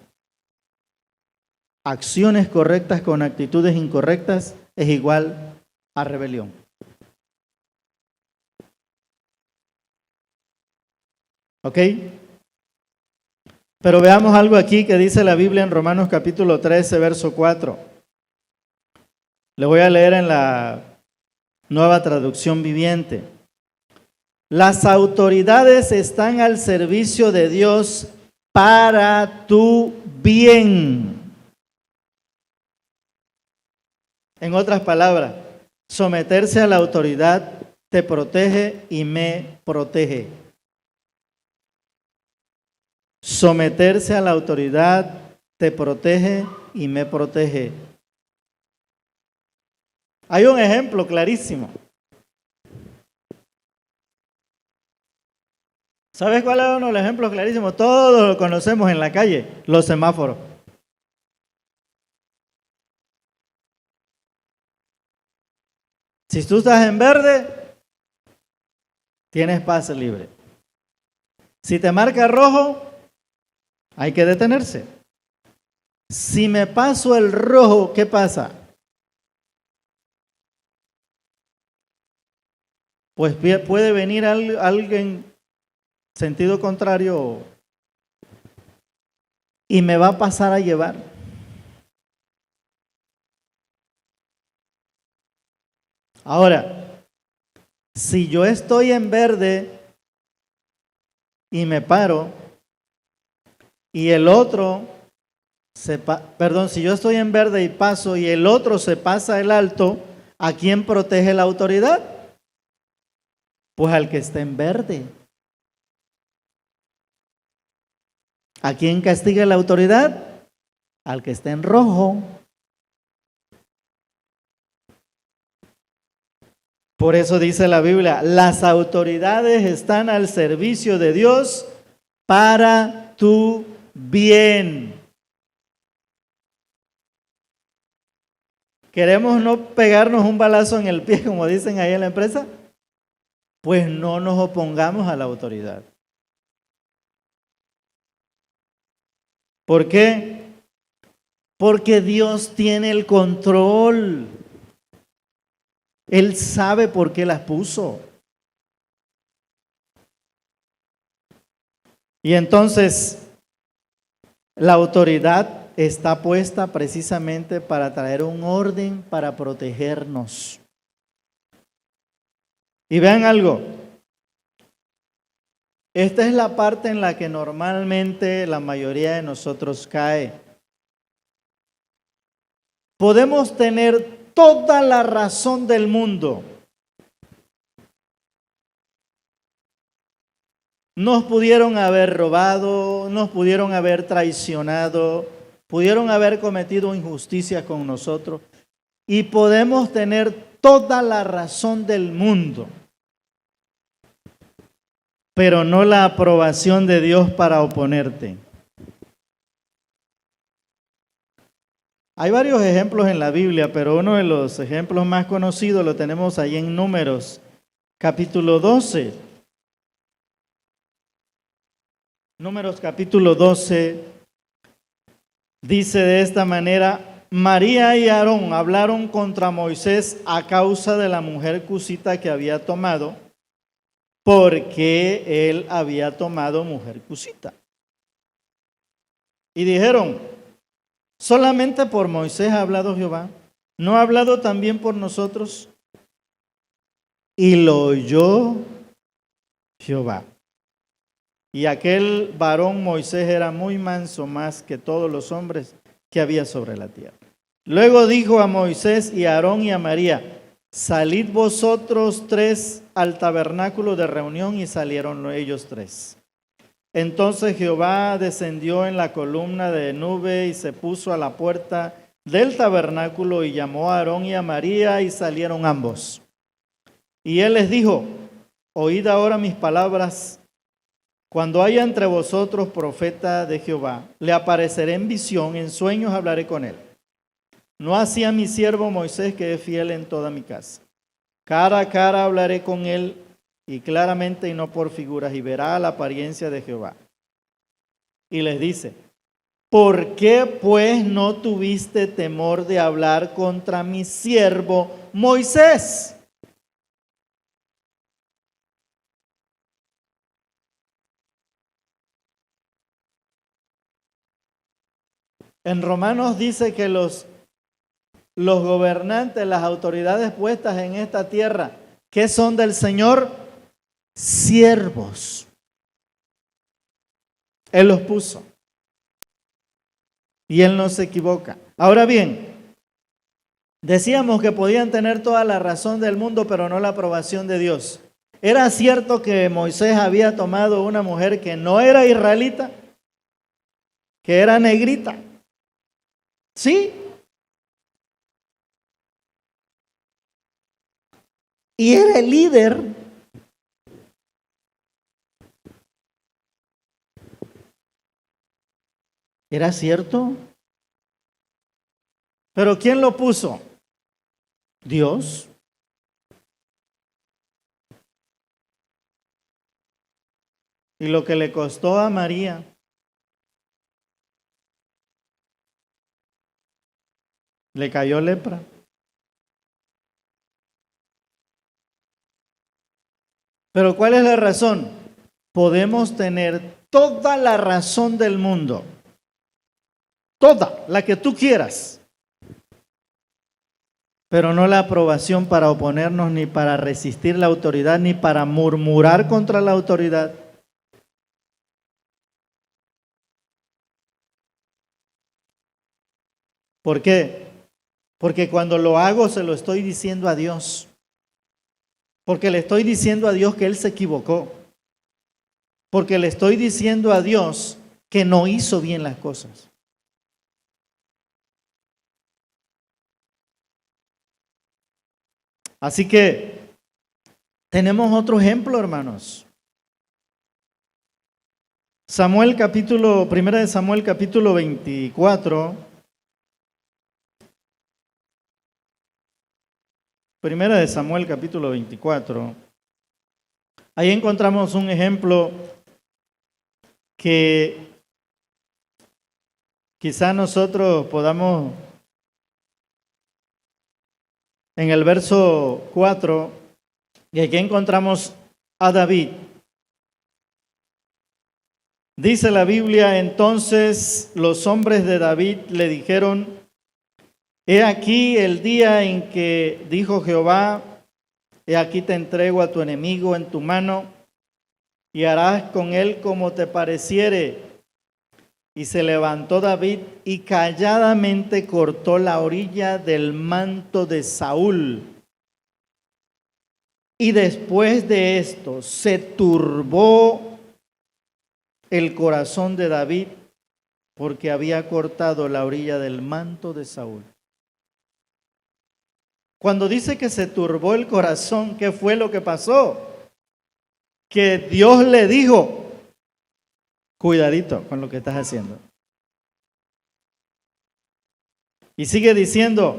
Acciones correctas con actitudes incorrectas es igual a rebelión. ¿Ok? Pero veamos algo aquí que dice la Biblia en Romanos capítulo 13, verso 4. Le voy a leer en la Nueva Traducción Viviente. Las autoridades están al servicio de Dios para tu bien. En otras palabras, someterse a la autoridad te protege y me protege. Someterse a la autoridad te protege y me protege. Hay un ejemplo clarísimo. ¿Sabes cuál es uno de los ejemplos clarísimos? Todos lo conocemos en la calle, los semáforos. Si tú estás en verde, tienes pase libre. Si te marca rojo, hay que detenerse. Si me paso el rojo, ¿qué pasa? Pues puede venir alguien sentido contrario y me va a pasar a llevar. Ahora, si yo estoy en verde y me paro y el otro si yo estoy en verde y paso y el otro se pasa el alto, ¿a quién protege la autoridad? Pues al que está en verde. ¿A quién castiga la autoridad? Al que está en rojo. Por eso dice la Biblia, las autoridades están al servicio de Dios para tu bien. ¿Queremos no pegarnos un balazo en el pie, como dicen ahí en la empresa? Pues no nos opongamos a la autoridad. ¿Por qué? Porque Dios tiene el control. Él sabe por qué las puso. Y entonces, la autoridad está puesta precisamente para traer un orden, para protegernos. Y vean algo. Esta es la parte en la que normalmente la mayoría de nosotros cae. Podemos tener toda la razón del mundo. Nos pudieron haber robado, nos pudieron haber traicionado, pudieron haber cometido injusticias con nosotros y podemos tener toda la razón del mundo, pero no la aprobación de Dios para oponerte. Hay varios ejemplos en la Biblia, pero uno de los ejemplos más conocidos lo tenemos ahí en Números, capítulo 12. Números capítulo 12 dice de esta manera: María y Aarón hablaron contra Moisés a causa de la mujer cusita que había tomado, porque él había tomado mujer cusita. Y dijeron: ¿solamente por Moisés ha hablado Jehová? ¿No ha hablado también por nosotros? Y lo oyó Jehová. Y aquel varón Moisés era muy manso, más que todos los hombres que había sobre la tierra. Luego dijo a Moisés y a Aarón y a María: salid vosotros tres al tabernáculo de reunión. Y salieron ellos tres. Entonces Jehová descendió en la columna de nube y se puso a la puerta del tabernáculo y llamó a Aarón y a María y salieron ambos. Y él les dijo: oíd ahora mis palabras. Cuando haya entre vosotros profeta de Jehová, le apareceré en visión, en sueños hablaré con él. No así a mi siervo Moisés, que es fiel en toda mi casa. Cara a cara hablaré con él, y claramente y no por figuras, y verá la apariencia de Jehová. Y les dice: ¿por qué pues no tuviste temor de hablar contra mi siervo Moisés? En Romanos dice que los gobernantes, las autoridades puestas en esta tierra, ¿qué son del Señor? Siervos. Él los puso. Y Él no se equivoca. Ahora bien, decíamos que podían tener toda la razón del mundo, pero no la aprobación de Dios. ¿Era cierto que Moisés había tomado una mujer que no era israelita, que era negrita? Sí. Y era el líder. ¿Era cierto? ¿Pero quién lo puso? Dios. Y lo que le costó a María, le cayó lepra. Pero ¿cuál es la razón? Podemos tener toda la razón del mundo, toda, la que tú quieras, pero no la aprobación para oponernos, ni para resistir la autoridad, ni para murmurar contra la autoridad. ¿Por qué? Porque cuando lo hago se lo estoy diciendo a Dios. Porque le estoy diciendo a Dios que Él se equivocó. Porque le estoy diciendo a Dios que no hizo bien las cosas. Así que tenemos otro ejemplo, hermanos. Primera de Samuel capítulo 24. Primera de Samuel capítulo 24. Ahí encontramos un ejemplo que Quizá nosotros podamos, en el verso 4, y aquí encontramos a David. Dice la Biblia, entonces los hombres de David le dijeron, he aquí el día en que dijo Jehová, he aquí te entrego a tu enemigo en tu mano, y harás con él como te pareciere. Y se levantó David y calladamente cortó la orilla del manto de Saúl. Y después de esto se turbó el corazón de David porque había cortado la orilla del manto de Saúl. Cuando dice que se turbó el corazón, ¿qué fue lo que pasó? Que Dios le dijo, cuidadito con lo que estás haciendo. Y sigue diciendo,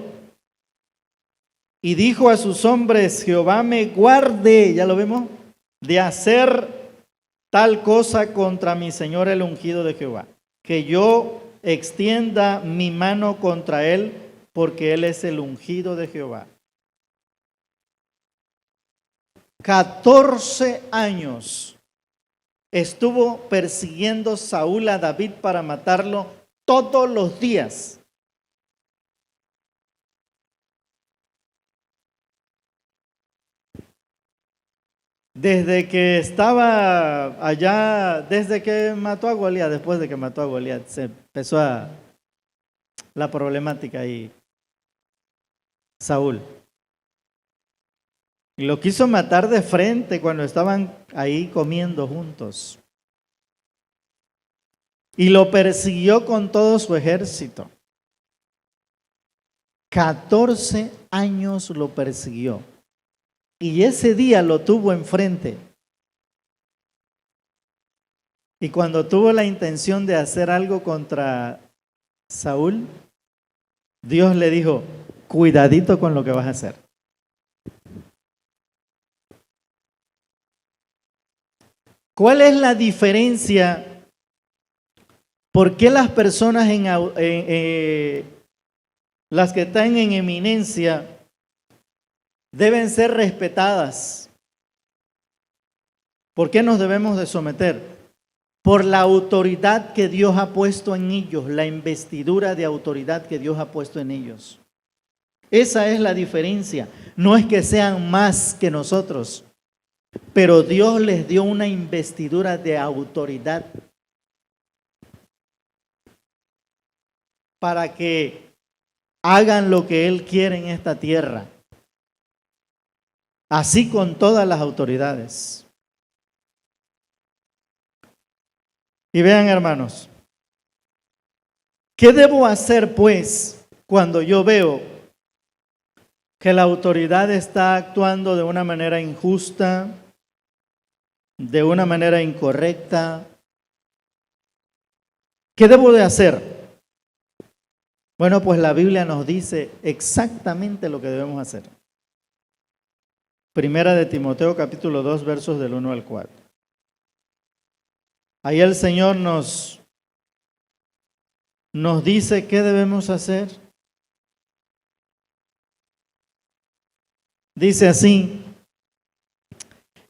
y dijo a sus hombres, Jehová me guarde, ya lo vemos, de hacer tal cosa contra mi Señor el ungido de Jehová, que yo extienda mi mano contra él, porque él es el ungido de Jehová. 14 años estuvo persiguiendo Saúl a David para matarlo todos los días. Desde que estaba allá, desde que mató a Goliat, después de que mató a Goliat, se empezó la problemática ahí. Saúl. Y lo quiso matar de frente cuando estaban ahí comiendo juntos. Y lo persiguió con todo su ejército. 14 años lo persiguió. Y ese día lo tuvo enfrente. Y cuando tuvo la intención de hacer algo contra Saúl, Dios le dijo, cuidadito con lo que vas a hacer. ¿Cuál es la diferencia? ¿Por qué las personas las que están en eminencia deben ser respetadas? ¿Por qué nos debemos de someter? Por la autoridad que Dios ha puesto en ellos, la investidura de autoridad que Dios ha puesto en ellos. Esa es la diferencia. No es que sean más que nosotros, pero Dios les dio una investidura de autoridad para que hagan lo que Él quiere en esta tierra. Así con todas las autoridades. Y vean, hermanos, ¿qué debo hacer pues cuando yo veo que la autoridad está actuando de una manera injusta, de una manera incorrecta? ¿Qué debo de hacer? Bueno, pues la Biblia nos dice exactamente lo que debemos hacer. Primera de Timoteo capítulo 2 versos del 1 al 4. Ahí el Señor nos dice qué debemos hacer. Dice así,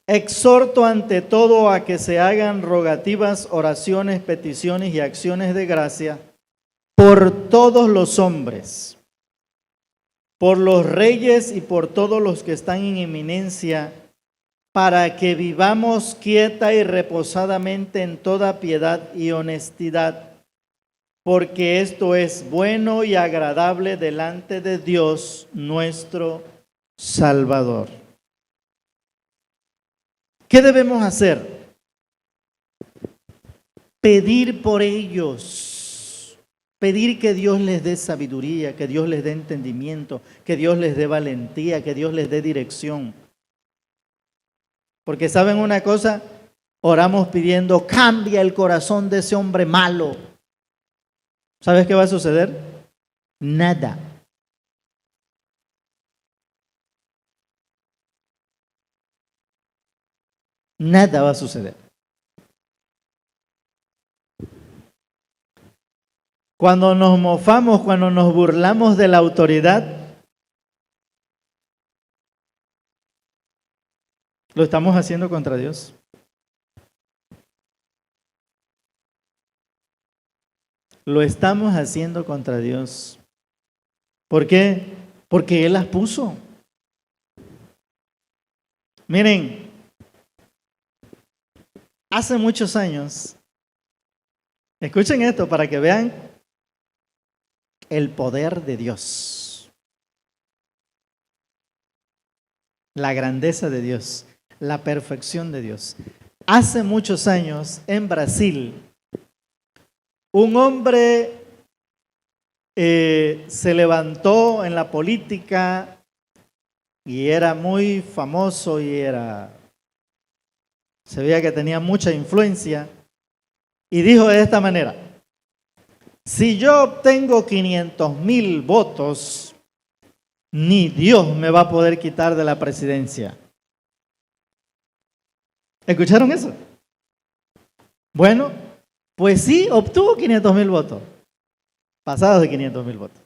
exhorto ante todo a que se hagan rogativas, oraciones, peticiones y acciones de gracia por todos los hombres, por los reyes y por todos los que están en eminencia, para que vivamos quieta y reposadamente en toda piedad y honestidad, porque esto es bueno y agradable delante de Dios nuestro Salvador. ¿Qué debemos hacer? Pedir por ellos, pedir que Dios les dé sabiduría, que Dios les dé entendimiento, que Dios les dé valentía, que Dios les dé dirección. Porque ¿saben una cosa? Oramos pidiendo, cambia el corazón de ese hombre malo. ¿Sabes qué va a suceder? Nada. Nada va a suceder. Cuando nos mofamos, cuando nos burlamos de la autoridad, lo estamos haciendo contra Dios. Lo estamos haciendo contra Dios. ¿Por qué? Porque Él las puso. Miren, hace muchos años, escuchen esto para que vean el poder de Dios, la grandeza de Dios, la perfección de Dios. Hace muchos años en Brasil, un hombre se levantó en la política y era muy famoso y se veía que tenía mucha influencia y dijo de esta manera: si yo obtengo 500,000 votos, ni Dios me va a poder quitar de la presidencia. ¿Escucharon eso? Bueno, pues sí, obtuvo 500,000 votos, pasados de 500,000 votos.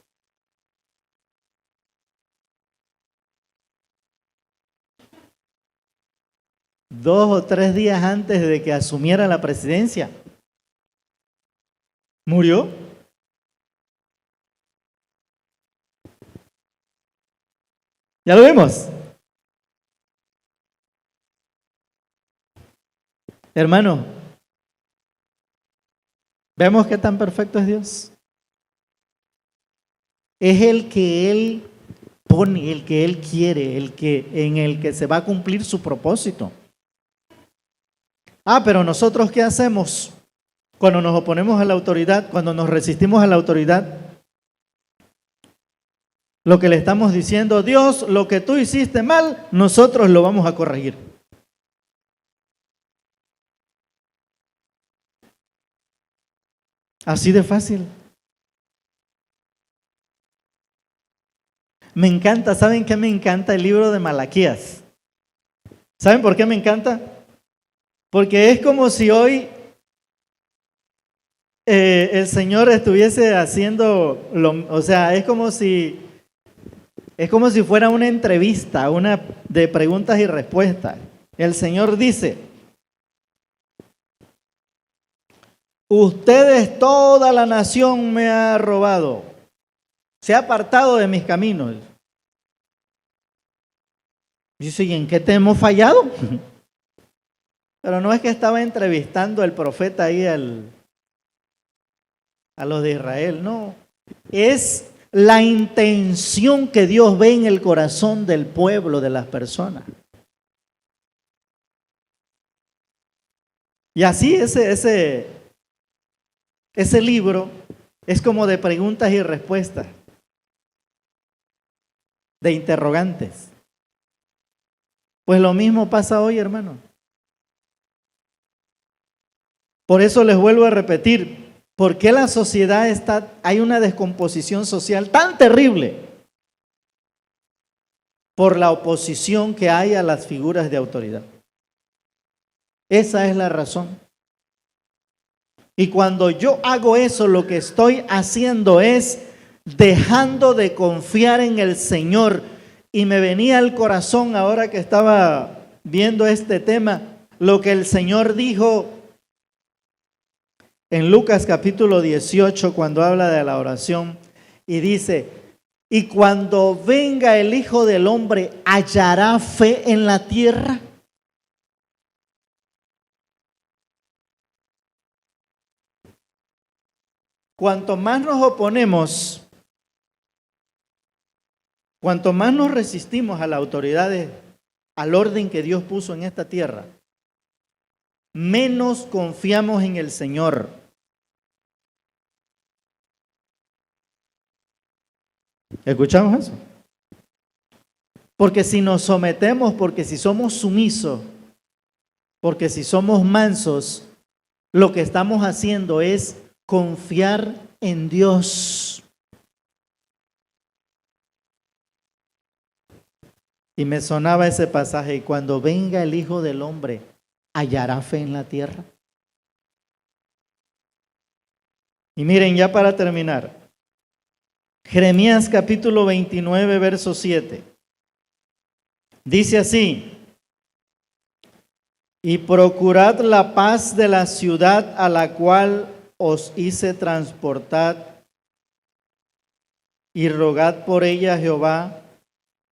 Dos o tres días antes de que asumiera la presidencia, murió. ¿Ya lo vimos? Hermano, ¿vemos qué tan perfecto es Dios? Es el que Él pone, el que Él quiere, en el que se va a cumplir su propósito. Pero nosotros, ¿qué hacemos cuando nos oponemos a la autoridad, cuando nos resistimos a la autoridad? Lo que le estamos diciendo: Dios, lo que tú hiciste mal, nosotros lo vamos a corregir. Así de fácil. Me encanta, ¿saben qué me encanta? El libro de Malaquías. ¿Saben por qué me encanta? Porque es como si hoy el Señor estuviese haciendo, o sea, es como si fuera una entrevista, una de preguntas y respuestas. El Señor dice: ustedes, toda la nación me ha robado, se ha apartado de mis caminos. Dice: ¿y en qué te hemos fallado? Pero no es que estaba entrevistando el profeta ahí a los de Israel, no. Es la intención que Dios ve en el corazón del pueblo, de las personas. Y así ese libro es como de preguntas y respuestas, de interrogantes. Pues lo mismo pasa hoy, hermano. Por eso les vuelvo a repetir, ¿por qué la sociedad hay una descomposición social tan terrible? Por la oposición que hay a las figuras de autoridad. Esa es la razón. Y cuando yo hago eso, lo que estoy haciendo es dejando de confiar en el Señor. Y me venía al corazón, ahora que estaba viendo este tema, lo que el Señor dijo en Lucas capítulo 18, cuando habla de la oración, y dice: y cuando venga el Hijo del Hombre, ¿hallará fe en la tierra? Cuanto más nos oponemos, cuanto más nos resistimos a las autoridades, al orden que Dios puso en esta tierra, menos confiamos en el Señor. ¿Escuchamos eso? Porque si nos sometemos, porque si somos sumisos, porque si somos mansos, lo que estamos haciendo es confiar en Dios. Y me sonaba ese pasaje: y cuando venga el Hijo del Hombre, ¿hallará fe en la tierra? Y miren, ya para terminar, Jeremías capítulo 29, verso 7. Dice así: y procurad la paz de la ciudad a la cual os hice transportar, y rogad por ella a Jehová,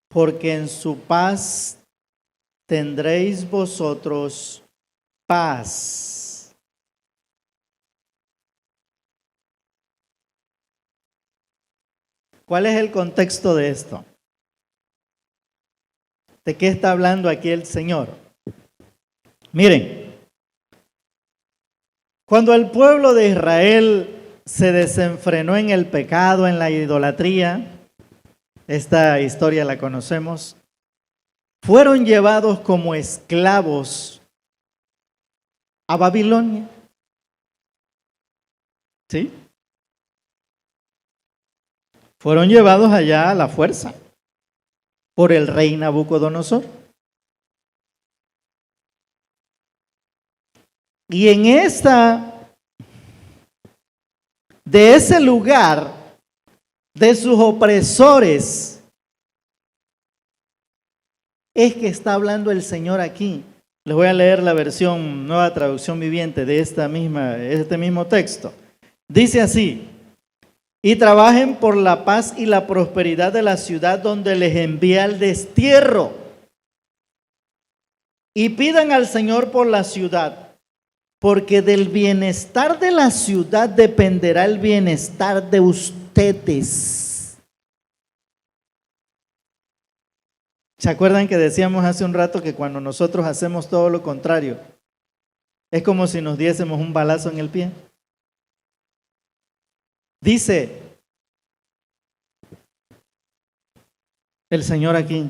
porque en su paz tendréis vosotros paz. ¿Cuál es el contexto de esto? ¿De qué está hablando aquí el Señor? Miren, cuando el pueblo de Israel se desenfrenó en el pecado, en la idolatría, esta historia la conocemos, fueron llevados como esclavos a Babilonia. ¿Sí? Fueron llevados allá a la fuerza por el rey Nabucodonosor. Y de ese lugar, de sus opresores, es que está hablando el Señor aquí. Les voy a leer la versión Nueva Traducción Viviente de este mismo texto. Dice así: y trabajen por la paz y la prosperidad de la ciudad donde les envía el destierro. Y pidan al Señor por la ciudad, porque del bienestar de la ciudad dependerá el bienestar de ustedes. ¿Se acuerdan que decíamos hace un rato que cuando nosotros hacemos todo lo contrario, es como si nos diésemos un balazo en el pie? Dice el Señor aquí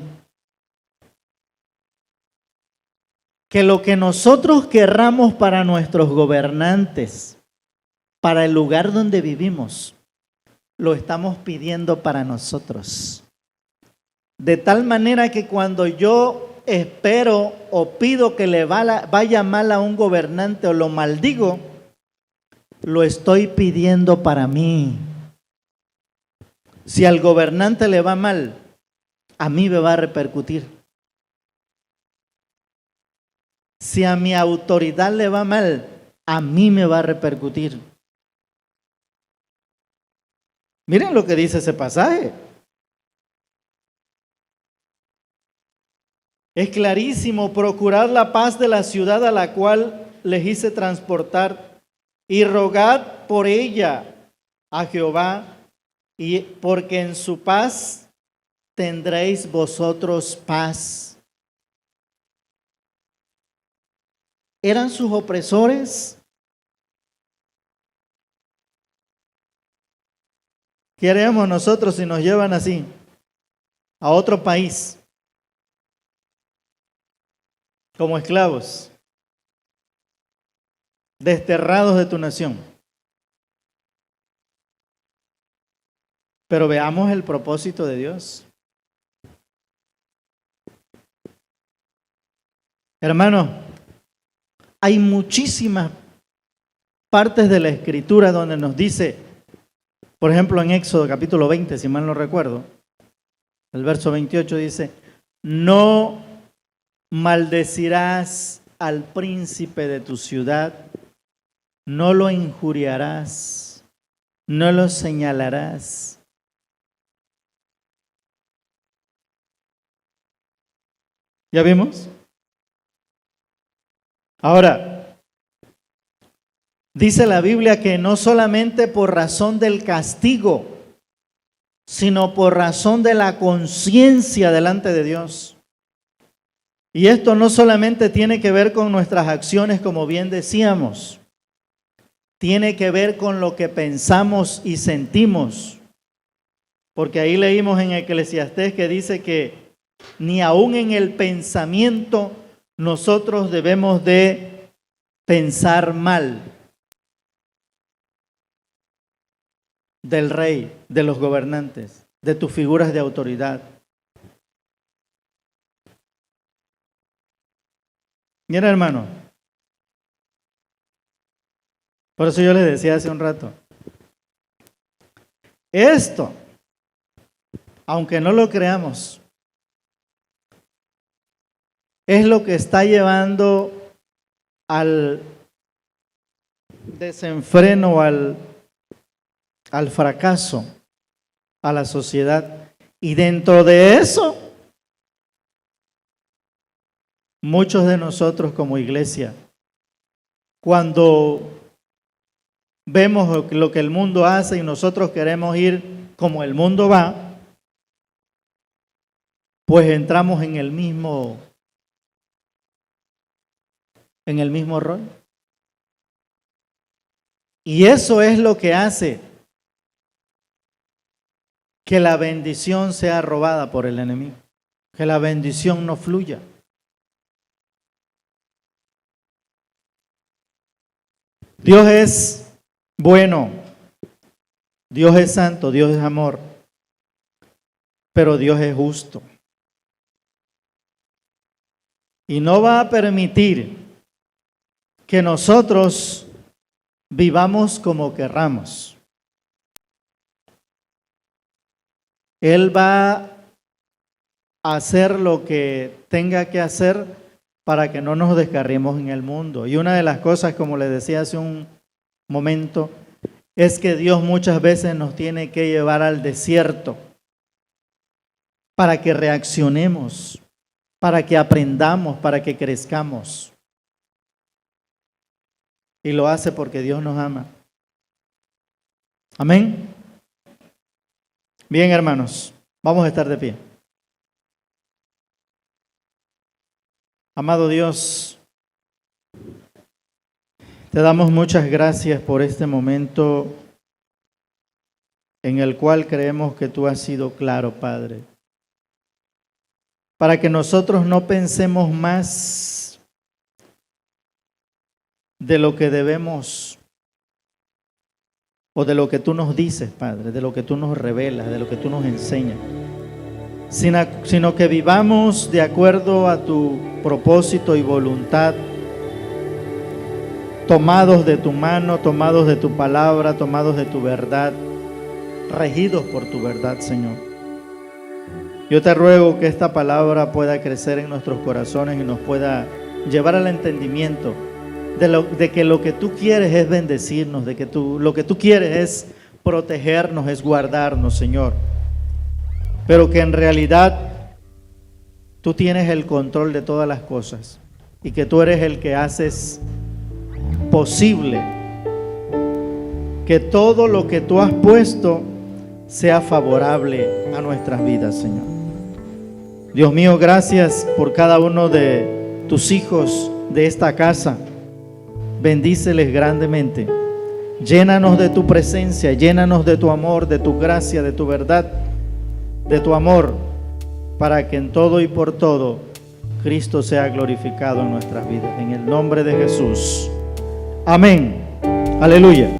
que lo que nosotros querramos para nuestros gobernantes, para el lugar donde vivimos, lo estamos pidiendo para nosotros. De tal manera que cuando yo espero o pido que le vaya mal a un gobernante o lo maldigo, lo estoy pidiendo para mí. Si al gobernante le va mal, a mí me va a repercutir. Si a mi autoridad le va mal, a mí me va a repercutir. Miren lo que dice ese pasaje. Es clarísimo: procurad la paz de la ciudad a la cual les hice transportar, y rogad por ella a Jehová, y porque en su paz tendréis vosotros paz. ¿Eran sus opresores? ¿Qué haríamos nosotros si nos llevan así a otro país como esclavos, desterrados de tu nación? Pero veamos el propósito de Dios. Hermano, hay muchísimas partes de la Escritura donde nos dice, por ejemplo en Éxodo capítulo 20, si mal no recuerdo, el verso 28 dice: no maldecirás al príncipe de tu ciudad, no lo injuriarás, no lo señalarás. ¿Ya vimos? Ahora, dice la Biblia que no solamente por razón del castigo, sino por razón de la conciencia delante de Dios. Y esto no solamente tiene que ver con nuestras acciones, como bien decíamos, tiene que ver con lo que pensamos y sentimos. Porque ahí leímos en Eclesiastés que dice que ni aún en el pensamiento nosotros debemos de pensar mal del rey, de los gobernantes, de tus figuras de autoridad. Mira, hermano, por eso yo les decía hace un rato, Esto, aunque no lo creamos, es lo que está llevando al desenfreno, al fracaso, a la sociedad. Y dentro de eso, muchos de nosotros como iglesia, cuando vemos lo que el mundo hace y nosotros queremos ir como el mundo va, pues entramos en el mismo rol. Y eso es lo que hace que la bendición sea robada por el enemigo, que la bendición no fluya. Dios es bueno, Dios es santo, Dios es amor, pero Dios es justo. Y no va a permitir que nosotros vivamos como querramos. Él va a hacer lo que tenga que hacer para que no nos descarriemos en el mundo. Y una de las cosas, como les decía hace un momento, es que Dios muchas veces nos tiene que llevar al desierto para que reaccionemos, para que aprendamos, para que crezcamos. Y lo hace porque Dios nos ama. Amén. Bien, hermanos, vamos a estar de pie. Amado Dios, te damos muchas gracias por este momento en el cual creemos que tú has sido claro, Padre, para que nosotros no pensemos más de lo que debemos o de lo que tú nos dices, Padre, de lo que tú nos revelas, de lo que tú nos enseñas, sino que vivamos de acuerdo a tu propósito y voluntad, tomados de tu mano, tomados de tu palabra, tomados de tu verdad, regidos por tu verdad, Señor. Yo te ruego que esta palabra pueda crecer en nuestros corazones y nos pueda llevar al entendimiento de que lo que tú quieres es bendecirnos, de que lo que tú quieres es protegernos, es guardarnos, Señor. Pero que en realidad tú tienes el control de todas las cosas y que tú eres el que haces posible que todo lo que tú has puesto sea favorable a nuestras vidas, Señor. Dios mío, gracias por cada uno de tus hijos de esta casa. Bendíceles grandemente. Llénanos de tu presencia, llénanos de tu amor, de tu gracia, de tu verdad, de tu amor, para que en todo y por todo Cristo sea glorificado en nuestras vidas. En el nombre de Jesús. Amén. Aleluya.